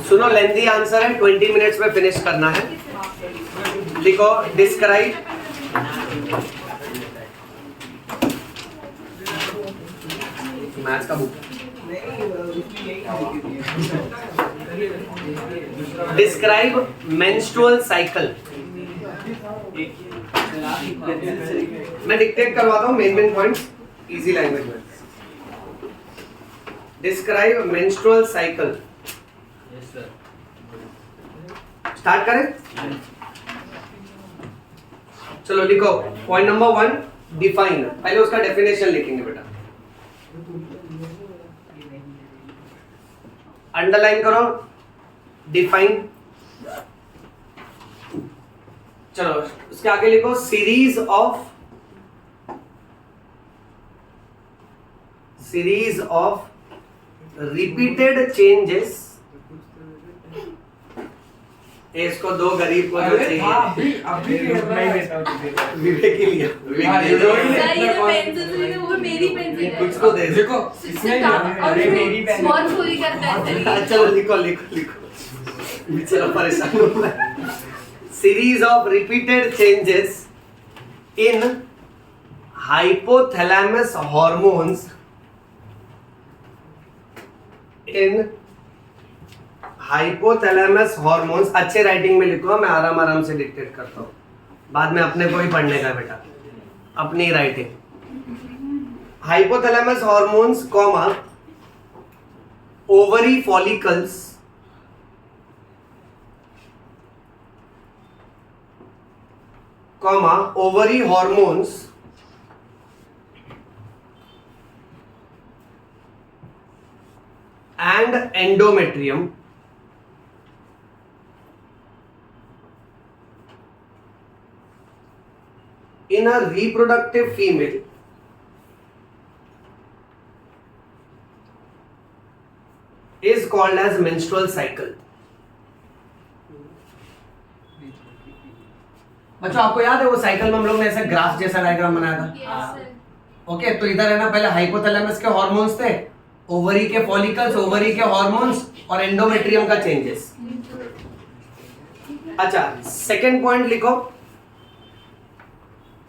सुनो, लेंथी आंसर है, 20 मिनट्स में फिनिश करना है। लिखो डिस्क्राइब मैथ्स का बुक। Describe menstrual cycle. मैं डिक्टेट करवाता हूँ मेन पॉइंट्स इजी लैंग्वेज में। Describe menstrual cycle.
Yes sir.
Start करें? चलो लिखो पॉइंट नंबर 1 डिफाइन। पहले उसका डेफिनेशन लिखेंगे बेटा, अंडरलाइन करो डिफाइन। चलो उसके आगे लिखो सीरीज ऑफ रिपीटेड चेंजेस। इसको दो गरीब को जो चाहिए विवेक के लिए
सर ये जो पेंसिल है वो मेरी पेंसिल है।
कुछ तो दे
देखो
इससे काम और
मेरी पेन
बहुत चोरी करता है सर ये।
चलो लिखो चलो परेशान हो रहा है। Series of repeated changes in hypothalamus hormones अच्छे राइटिंग में लिखो, मैं आराम से डिक्टेट करता हूँ, बाद में अपने को ही पढ़ने का बेटा, अपनी writing. Hypothalamus hormones comma ovary follicles comma ovary hormones and endometrium in a reproductive female is called as menstrual cycle। बच्चों आपको याद है वो साइकिल में हम लोग ने ऐसा ग्राफ जैसा डायग्राम बनाया था? ओके, तो इधर है ना, पहले हाइपोथैलेमस के हॉर्मोन्स थे, ओवरी के फॉलिकल्स, ओवरी के हॉर्मोन्स और एंडोमेट्रियम का चेंजेस। अच्छा सेकंड पॉइंट लिखो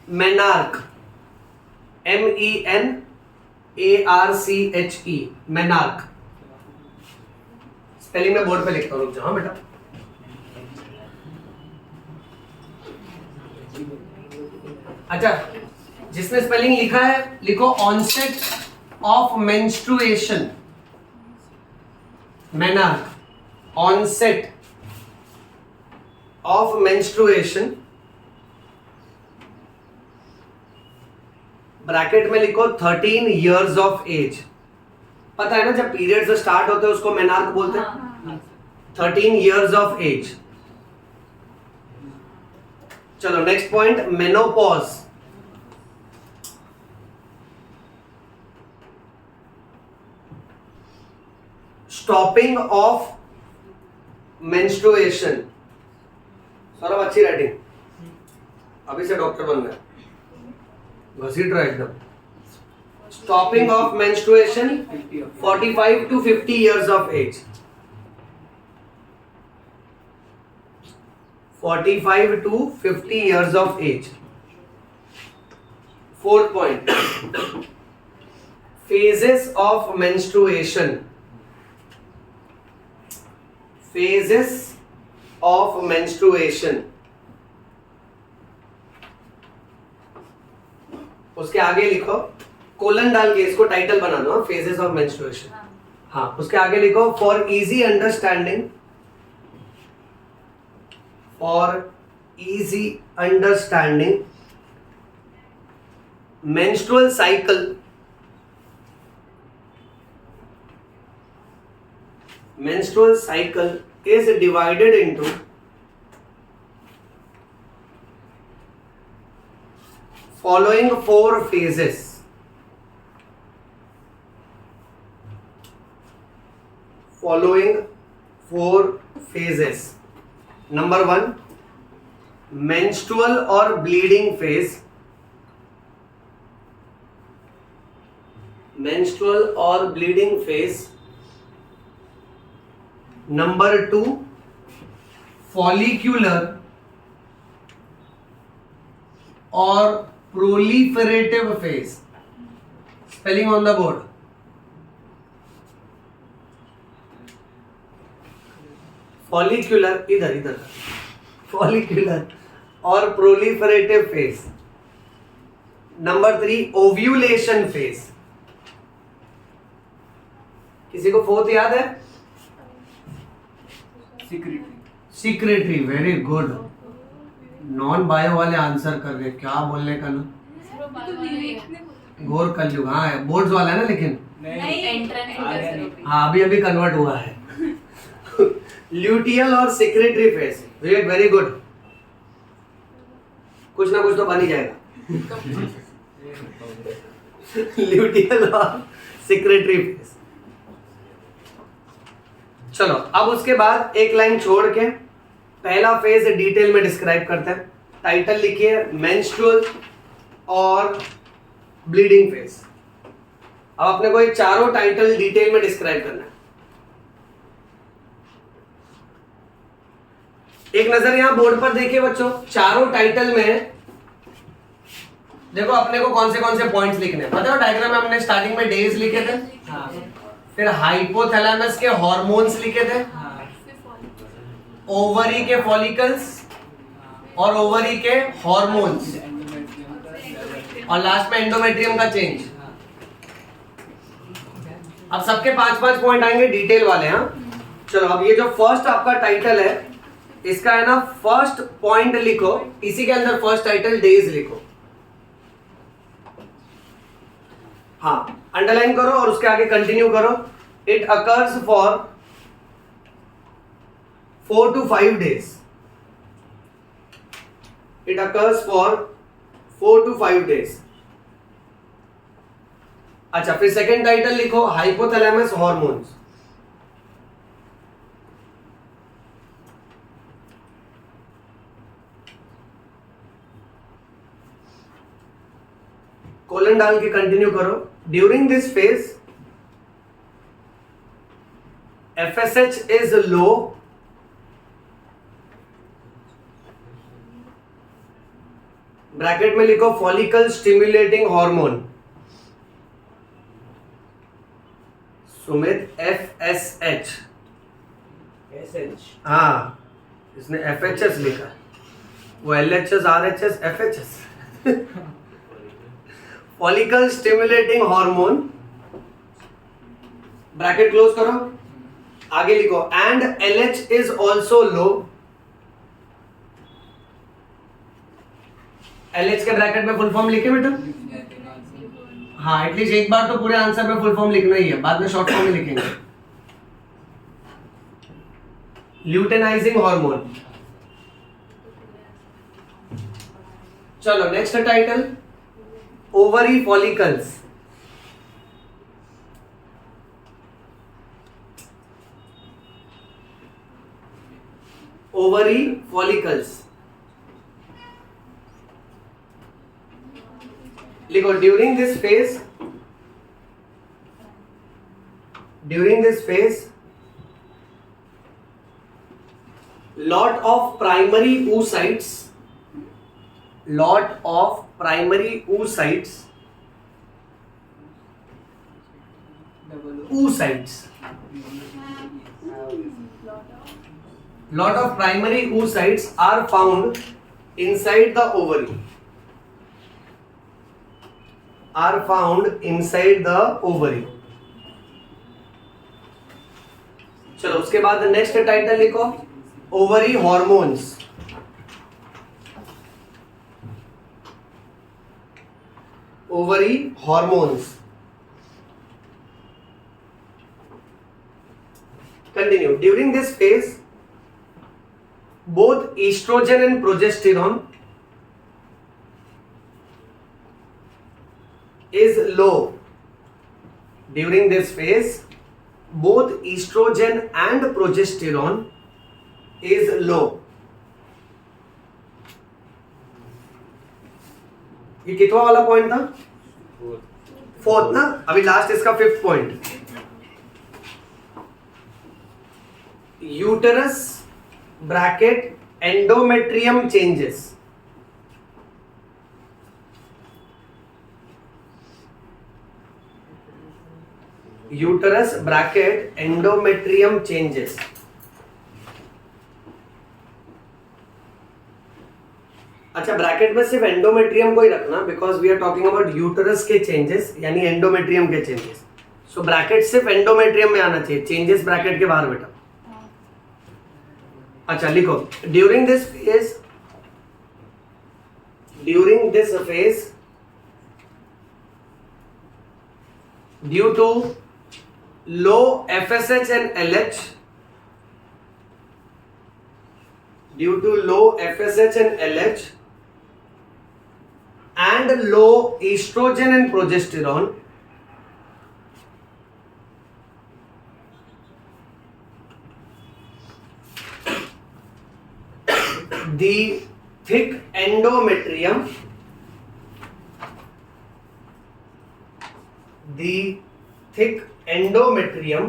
मेनार्क, MENARCHE, मेनार्क। स्पेलिंग में बोर्ड पे लिखता हूँ, रुक जाओ बेटा। अच्छा जिसने स्पेलिंग लिखा है लिखो onset of menstruation, menarche, onset of menstruation, bracket में लिखो 13 इयर्स ऑफ एज। पता है ना जब पीरियड्स स्टार्ट होते हैं उसको मेनार्क बोलते हैं। 13 इयर्स ऑफ एज। चलो next point menopause. Stopping of menstruation. Saurabh अच्छी राइटिंग, अभी से डॉक्टर बन गया, घसीट रहा एकदम। Stopping of menstruation 45 to 50 years of age। 45 to 50 years of age। Fourth point, phases of menstruation। Phases of menstruation। उसके आगे लिखो, कोलन डाल के इसको टाइटल बना दो, फेजेस ऑफ मेंस्ट्रुएशन। हाँ उसके आगे लिखो for easy understanding, for easy understanding menstrual cycle is divided into following four phases. Number 1, menstrual or bleeding phase. Number 2, follicular or proliferative phase. Spelling on the board. Follicular or proliferative phase. Number 3, ovulation phase. किसी को fourth याद है? Secretory. Very good. Non bio वाले answer कर रहे, क्या बोलने का ना, घोर कलयुग. हाँ बोर्ड्स वाला है ना, लेकिन हाँ अभी कन्वर्ट हुआ है. ल्यूटियल और सेक्रेटरी फेज. Very good. कुछ ना कुछ तो बन ही जाएगा. ल्यूटियल और सेक्रेटरी फेज. चलो अब उसके बाद एक लाइन छोड़ के पहला फेज डिटेल में डिस्क्राइब करते हैं. टाइटल लिखिए मेंस्ट्रुअल और ब्लीडिंग फेज. अब अपने को ये चारों टाइटल डिटेल में डिस्क्राइब करना है. एक नजर यहां बोर्ड पर देखिए बच्चों. चारों टाइटल में देखो अपने को कौन से पॉइंट्स लिखने हैं. पता है डायग्राम में हमने स्टार्टिंग में डेज लिखे थे, फिर हाइपोथैलेमस के हार्मोन्स लिखे थे, ओवरी के फॉलिकल्स और ओवरी के हार्मोन्स, और लास्ट में एंडोमेट्रियम का चेंज. अब सबके 5-5 पॉइंट आएंगे डिटेल वाले. हाँ चलो अब ये जो फर्स्ट आपका टाइटल है इसका है ना, फर्स्ट पॉइंट लिखो, इसी के अंदर फर्स्ट टाइटल डेज लिखो. हाँ अंडरलाइन करो और उसके आगे कंटिन्यू करो. It occurs for 4 to 5 days. It occurs for 4 to 5 days. अच्छा फिर सेकेंड टाइटल लिखो हाइपोथैलेमस हॉर्मोन्स. कोलन डाल के कंटिन्यू करो. During this phase FSH is low. Bracket में लिखो follicle stimulating hormone. Sumit FSH. हाँ इसने FHS लिखा, वो LHS RHS FHS. Follicle stimulating hormone. Bracket close करो. आगे लिखो and LH is also low. LH के ब्रैकेट में फुल फॉर्म लिखे बेटा. हाँ एटलीस्ट एक बार तो पूरे आंसर में फुल फॉर्म लिखना ही है, बाद में शॉर्ट फॉर्म में लिखेंगे. Luteinising hormone. चलो next title ovary follicles. ovary follicles. लिखो during this phase lot of primary oocytes lot of primary oocytes are found inside the ovary. चलो उसके बाद नेक्स्ट टाइटल लिखो ovary hormones. ovary hormones. Continue. During this phase, both estrogen and progesterone is low. During this phase, both estrogen and progesterone is low. ये कितवा वाला point था? Fourth ना. अभी लास्ट इसका fifth point. Uterus bracket endometrium changes. Uterus bracket endometrium changes. अच्छा, bracket में सिर्फ एंडोमेट्रियम को ही रखना, because we are talking about uterus के चेंजेस यानी एंडोमेट्रियम के चेंजेस. सो ब्रैकेट सिर्फ एंडोमेट्रियम में आना चाहिए, चेंजेस ब्रैकेट के बाहर बेटा. अच्छा लिखो. During this phase due to low FSH and LH, due to low FSH and LH and low estrogen and progesterone, the thick endometrium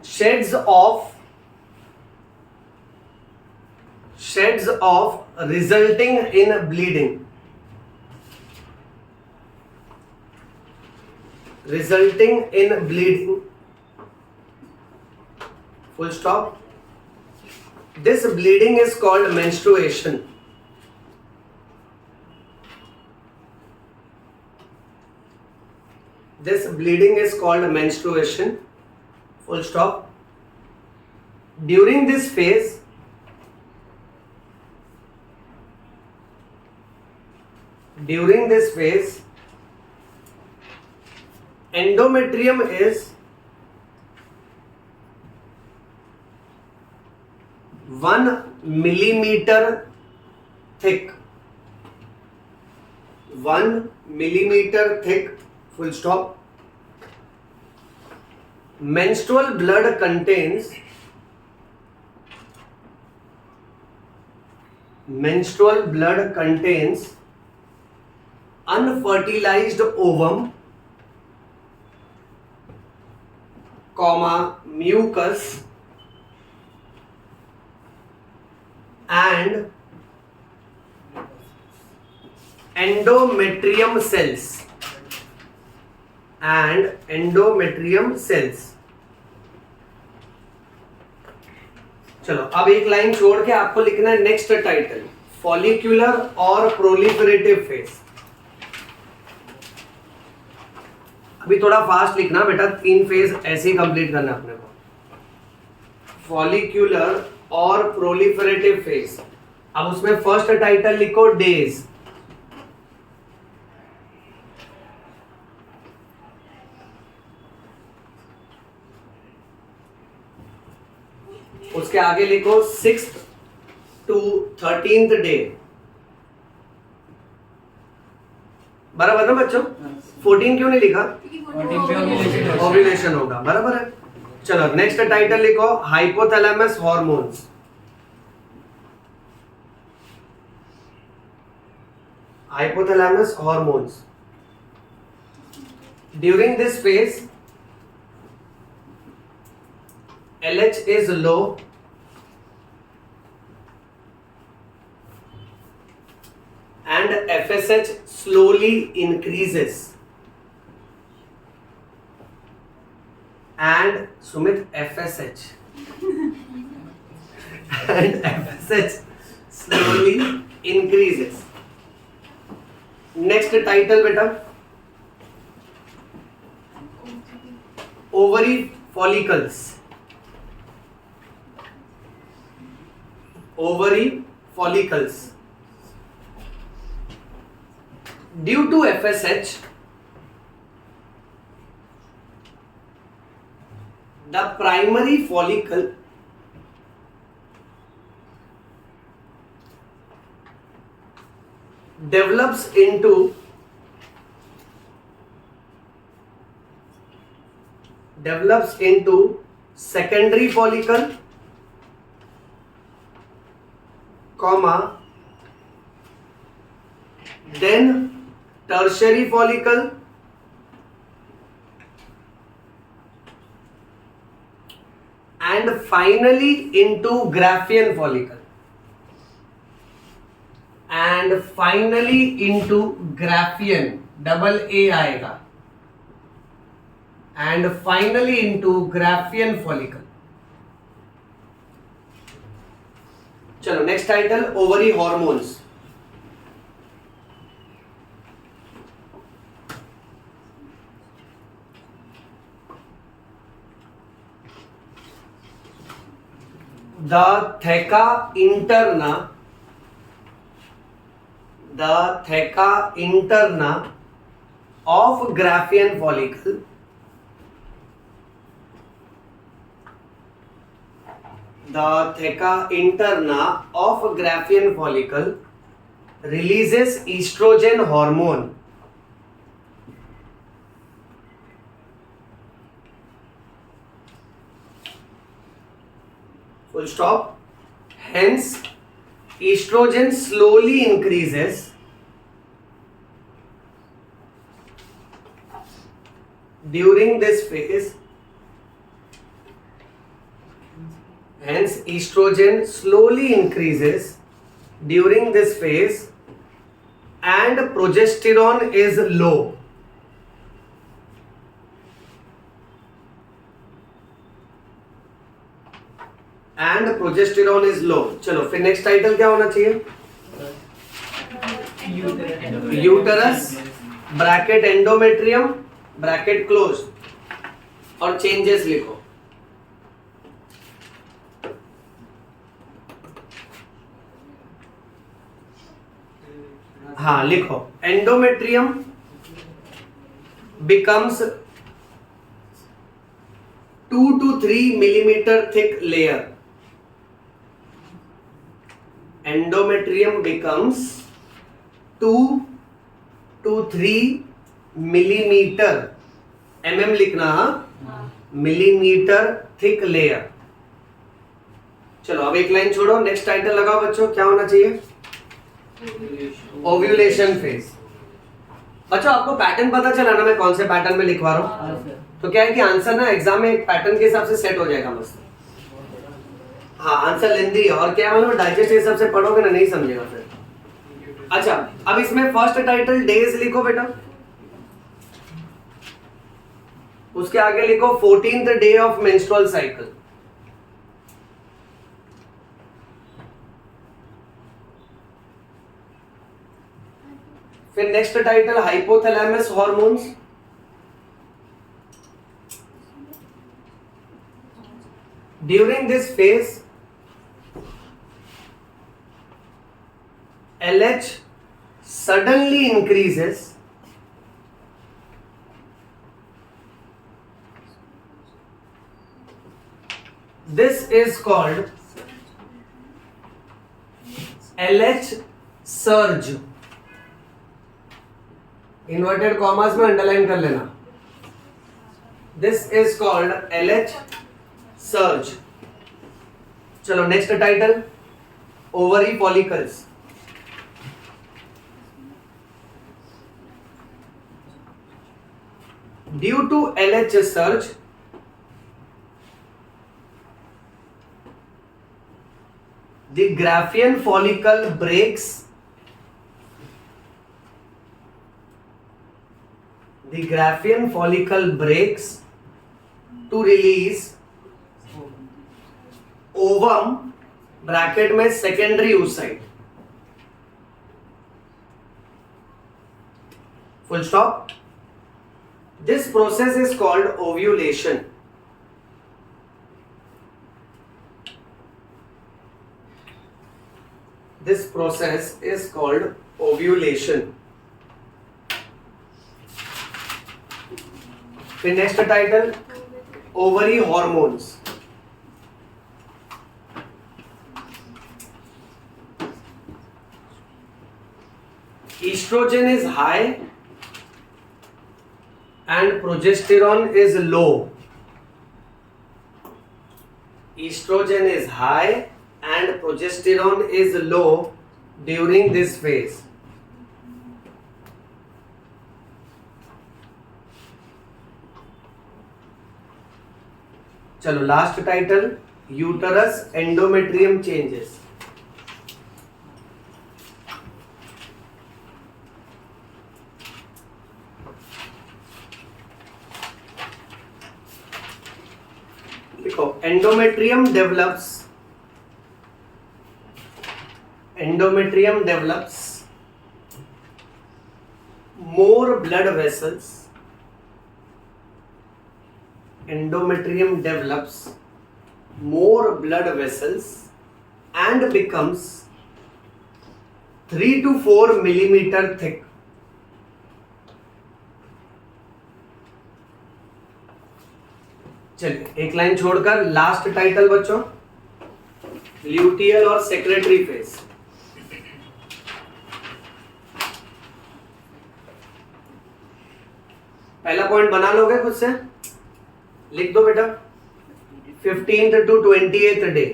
sheds off resulting in bleeding. Full stop. This bleeding is called menstruation. Full stop. During this phase, endometrium is 1 millimeter thick. 1 millimeter thick. Full stop. Menstrual blood contains unfertilized ovum, mucus and endometrium cells. चलो अब एक line छोड़ के आपको लिखना है next title, follicular और proliferative phase. अभी थोड़ा फास्ट लिखना बेटा, 3 फेज ऐसे ही कंप्लीट करना अपने को. फॉलिक्यूलर और प्रोलिफरेटिव फेज. अब उसमें फर्स्ट टाइटल लिखो डेज. उसके आगे लिखो 6th to 13th डे. बराबर ना बच्चों? 14 क्यों नहीं लिखा? ओव्यूलेशन होगा. बराबर है. चलो नेक्स्ट टाइटल लिखो hypothalamus hormones. During this phase LH is low and FSH slowly increases. And Sumit, FSH and FSH slowly increases. Next title beta, ovary follicles. follicles. Due to FSH, the primary follicle develops into secondary follicle, comma, then tertiary follicle, and finally into Graafian follicle. And finally into Graafian, double A आएगा. And finally into Graafian follicle. चलो next title, ovary hormones. The theca interna of Graafian follicle releases estrogen hormone. Full stop. Hence, estrogen slowly increases during this phase. Hence, estrogen slowly increases during this phase, and progesterone is low. And progesterone is low. चलो फिर next title क्या होना चाहिए? Uterus bracket endometrium bracket close और changes लिखो. हाँ लिखो. Endometrium becomes 2 to 3 millimeter thick layer. Endometrium becomes 2 to 3 millimeter, mm लिखना, millimeter thick layer. चलो अब एक लाइन छोड़ो, नेक्स्ट टाइटल लगाओ बच्चों. क्या होना चाहिए? Ovulation phase. बच्चों आपको पैटर्न पता चला ना मैं कौन से पैटर्न में लिखवा रहा हूँ? तो क्या है कि आंसर ना एग्जाम में एक पैटर्न के हिसाब से सेट हो जाएगा मस्त. हाँ आंसर लेंदी है. और क्या मालूम, डाइजेस्ट के हिसाब से पढ़ोगे ना नहीं समझेगा फिर. अच्छा अब इसमें फर्स्ट टाइटल डेज लिखो बेटा. उसके आगे लिखो 14th day of menstrual cycle. फिर next title hypothalamus hormones. During this phase LH suddenly increases this is called LH surge. Inverted commas में अंडरलाइन कर लेना. This is called LH surge. चलो next title, ovary follicles. Due to LH surge, the Graafian follicle breaks. The Graafian follicle breaks to release ovum bracket में secondary oocyte. Full stop. This process is called ovulation. This process is called ovulation. फिर next title ovary hormones. Estrogen is high and progesterone is low. Estrogen is high and progesterone is low during this phase. चलो last title uterus endometrium changes. देखो endometrium develops more blood vessels. Endometrium develops more blood vessels and becomes 3 to 4 millimeter thick. चलिए एक line छोड़कर last title बच्चों luteal और secretary face. पहला point बना लोगे खुद से, लिख दो बेटा 15th to 28th day.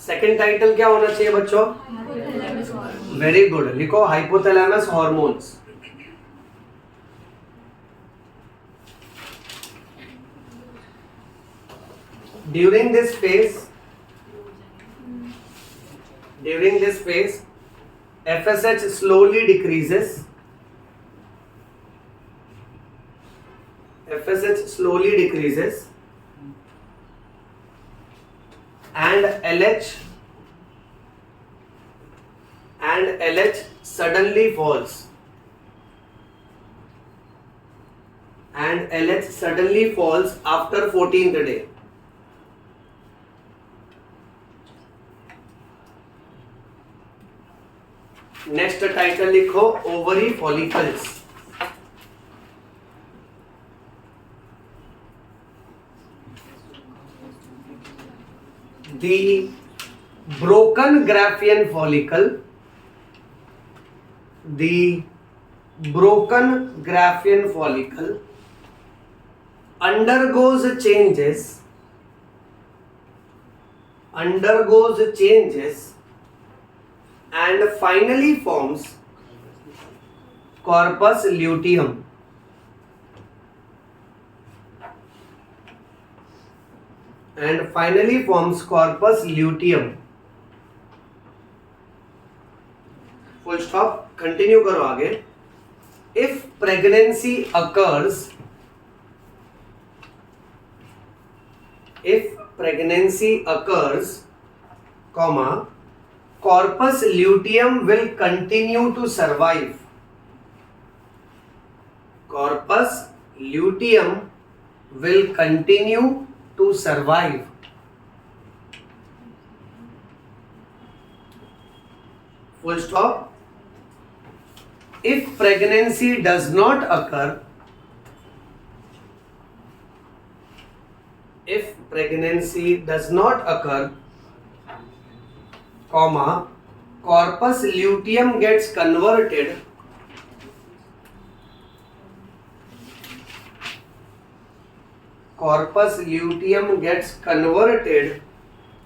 Second title क्या होना चाहिए बच्चों? वेरी गुड, लिखो hypothalamus hormones. During this phase, FSH slowly decreases. And LH suddenly falls. After 14th day. Next title लिखो ovary follicles. The broken Graafian follicle undergoes changes and finally forms corpus luteum. Full stop. Continue करो आगे. If pregnancy occurs, comma, corpus luteum will continue to survive. Full stop. If pregnancy does not occur, comma, corpus luteum gets converted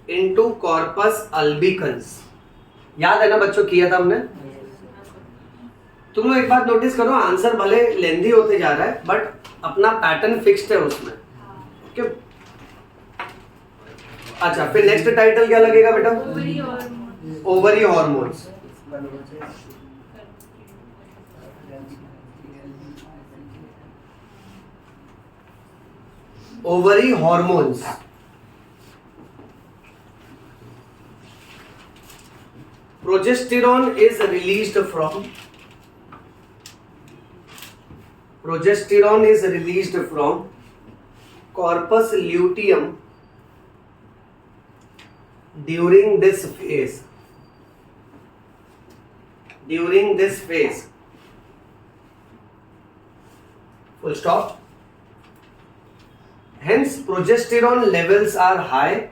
into corpus albicans. याद है ना बच्चों, किया था हमने. तुम लोग एक बात नोटिस करो, आंसर भले लेंदी होते जा रहा है बट अपना पैटर्न फिक्स्ड है उसमें. ओके. अच्छा, फिर नेक्स्ट टाइटल क्या लगेगा बेटा? Ovary hormones. Ovary hormones. Progesterone is released from progesterone is released from corpus luteum during this phase. Full stop. Hence progesterone levels are high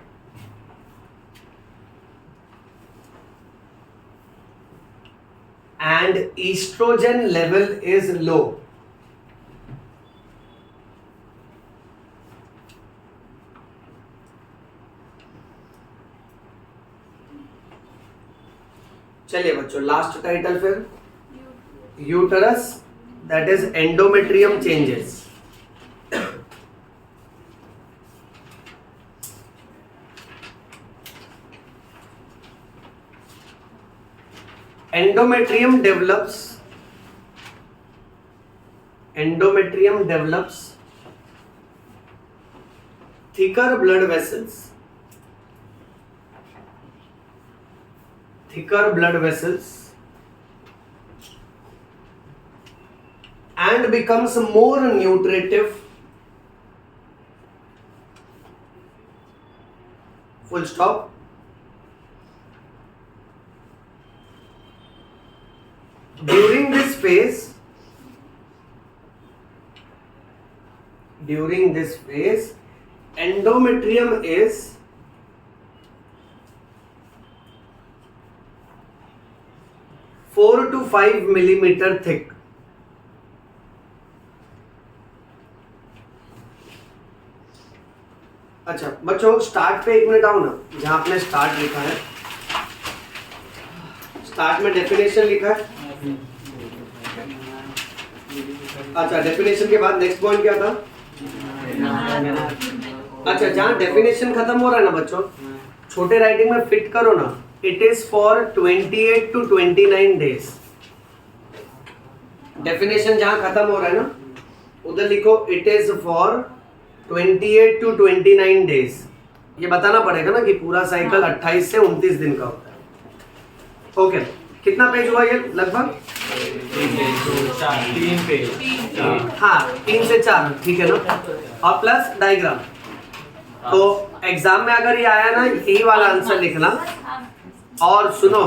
and estrogen level is low. चलिए बच्चों, last title फिर uterus, that is endometrium changes. Endometrium develops thicker blood vessels and becomes more nutritive. Full stop. During this phase, endometrium is 4 to 5 millimeter thick. अच्छा बच्चों, start पे 1 minute आओ ना, जहां आपने स्टार्ट लिखा है, स्टार्ट में डेफिनेशन लिखा है. अच्छा, डेफिनेशन के बाद नेक्स्ट पॉइंट क्या था? अच्छा, जहां डेफिनेशन खत्म हो रहा है ना बच्चों, छोटे राइटिंग में फिट करो ना, it is for 28 to 29 days. Definition जहां खत्म हो रहा है ना, उधर लिखो it is for 28 to 29 days. ये बताना पड़ेगा ना कि पूरा साइकिल 28 से 29 दिन का होता है. ओके, कितना पेज हुआ ये लगभग?
3 पेज.
हाँ, 3 से 4, ठीक है ना, और प्लस डायग्राम. तो एग्जाम में अगर ये आया ना, यही वाला आंसर लिखना. और सुनो,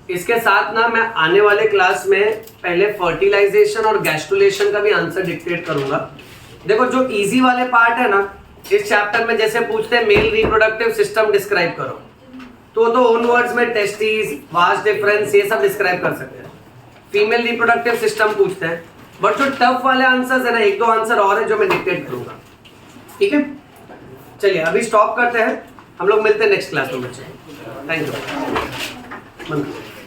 इसके साथ ना मैं आने वाले क्लास में पहले फर्टिलाइजेशन और गैस्ट्रुलेशन का भी आंसर डिक्टेट करूंगा. देखो, जो इजी वाले पार्ट है ना, इस चैप्टर में जैसे पूछते हैं मेल रिप्रोडक्टिव सिस्टम डिस्क्राइब करो, तो ओन वर्ड्स में टेस्टिस, वास्ट डिफरेंस, ये सब डिस्क्राइब कर सकते हैं. फीमेल रिप्रोडक्टिव सिस्टम पूछते हैं, बट जो टफ वाले आंसर्स है ना, 1-2 आंसर और है जो मैं डिक्टेट करूंगा. ठीक है, चलिए अभी स्टॉप करते हैं, हम लोग मिलते हैं नेक्स्ट क्लास में बच्चे. Thank you.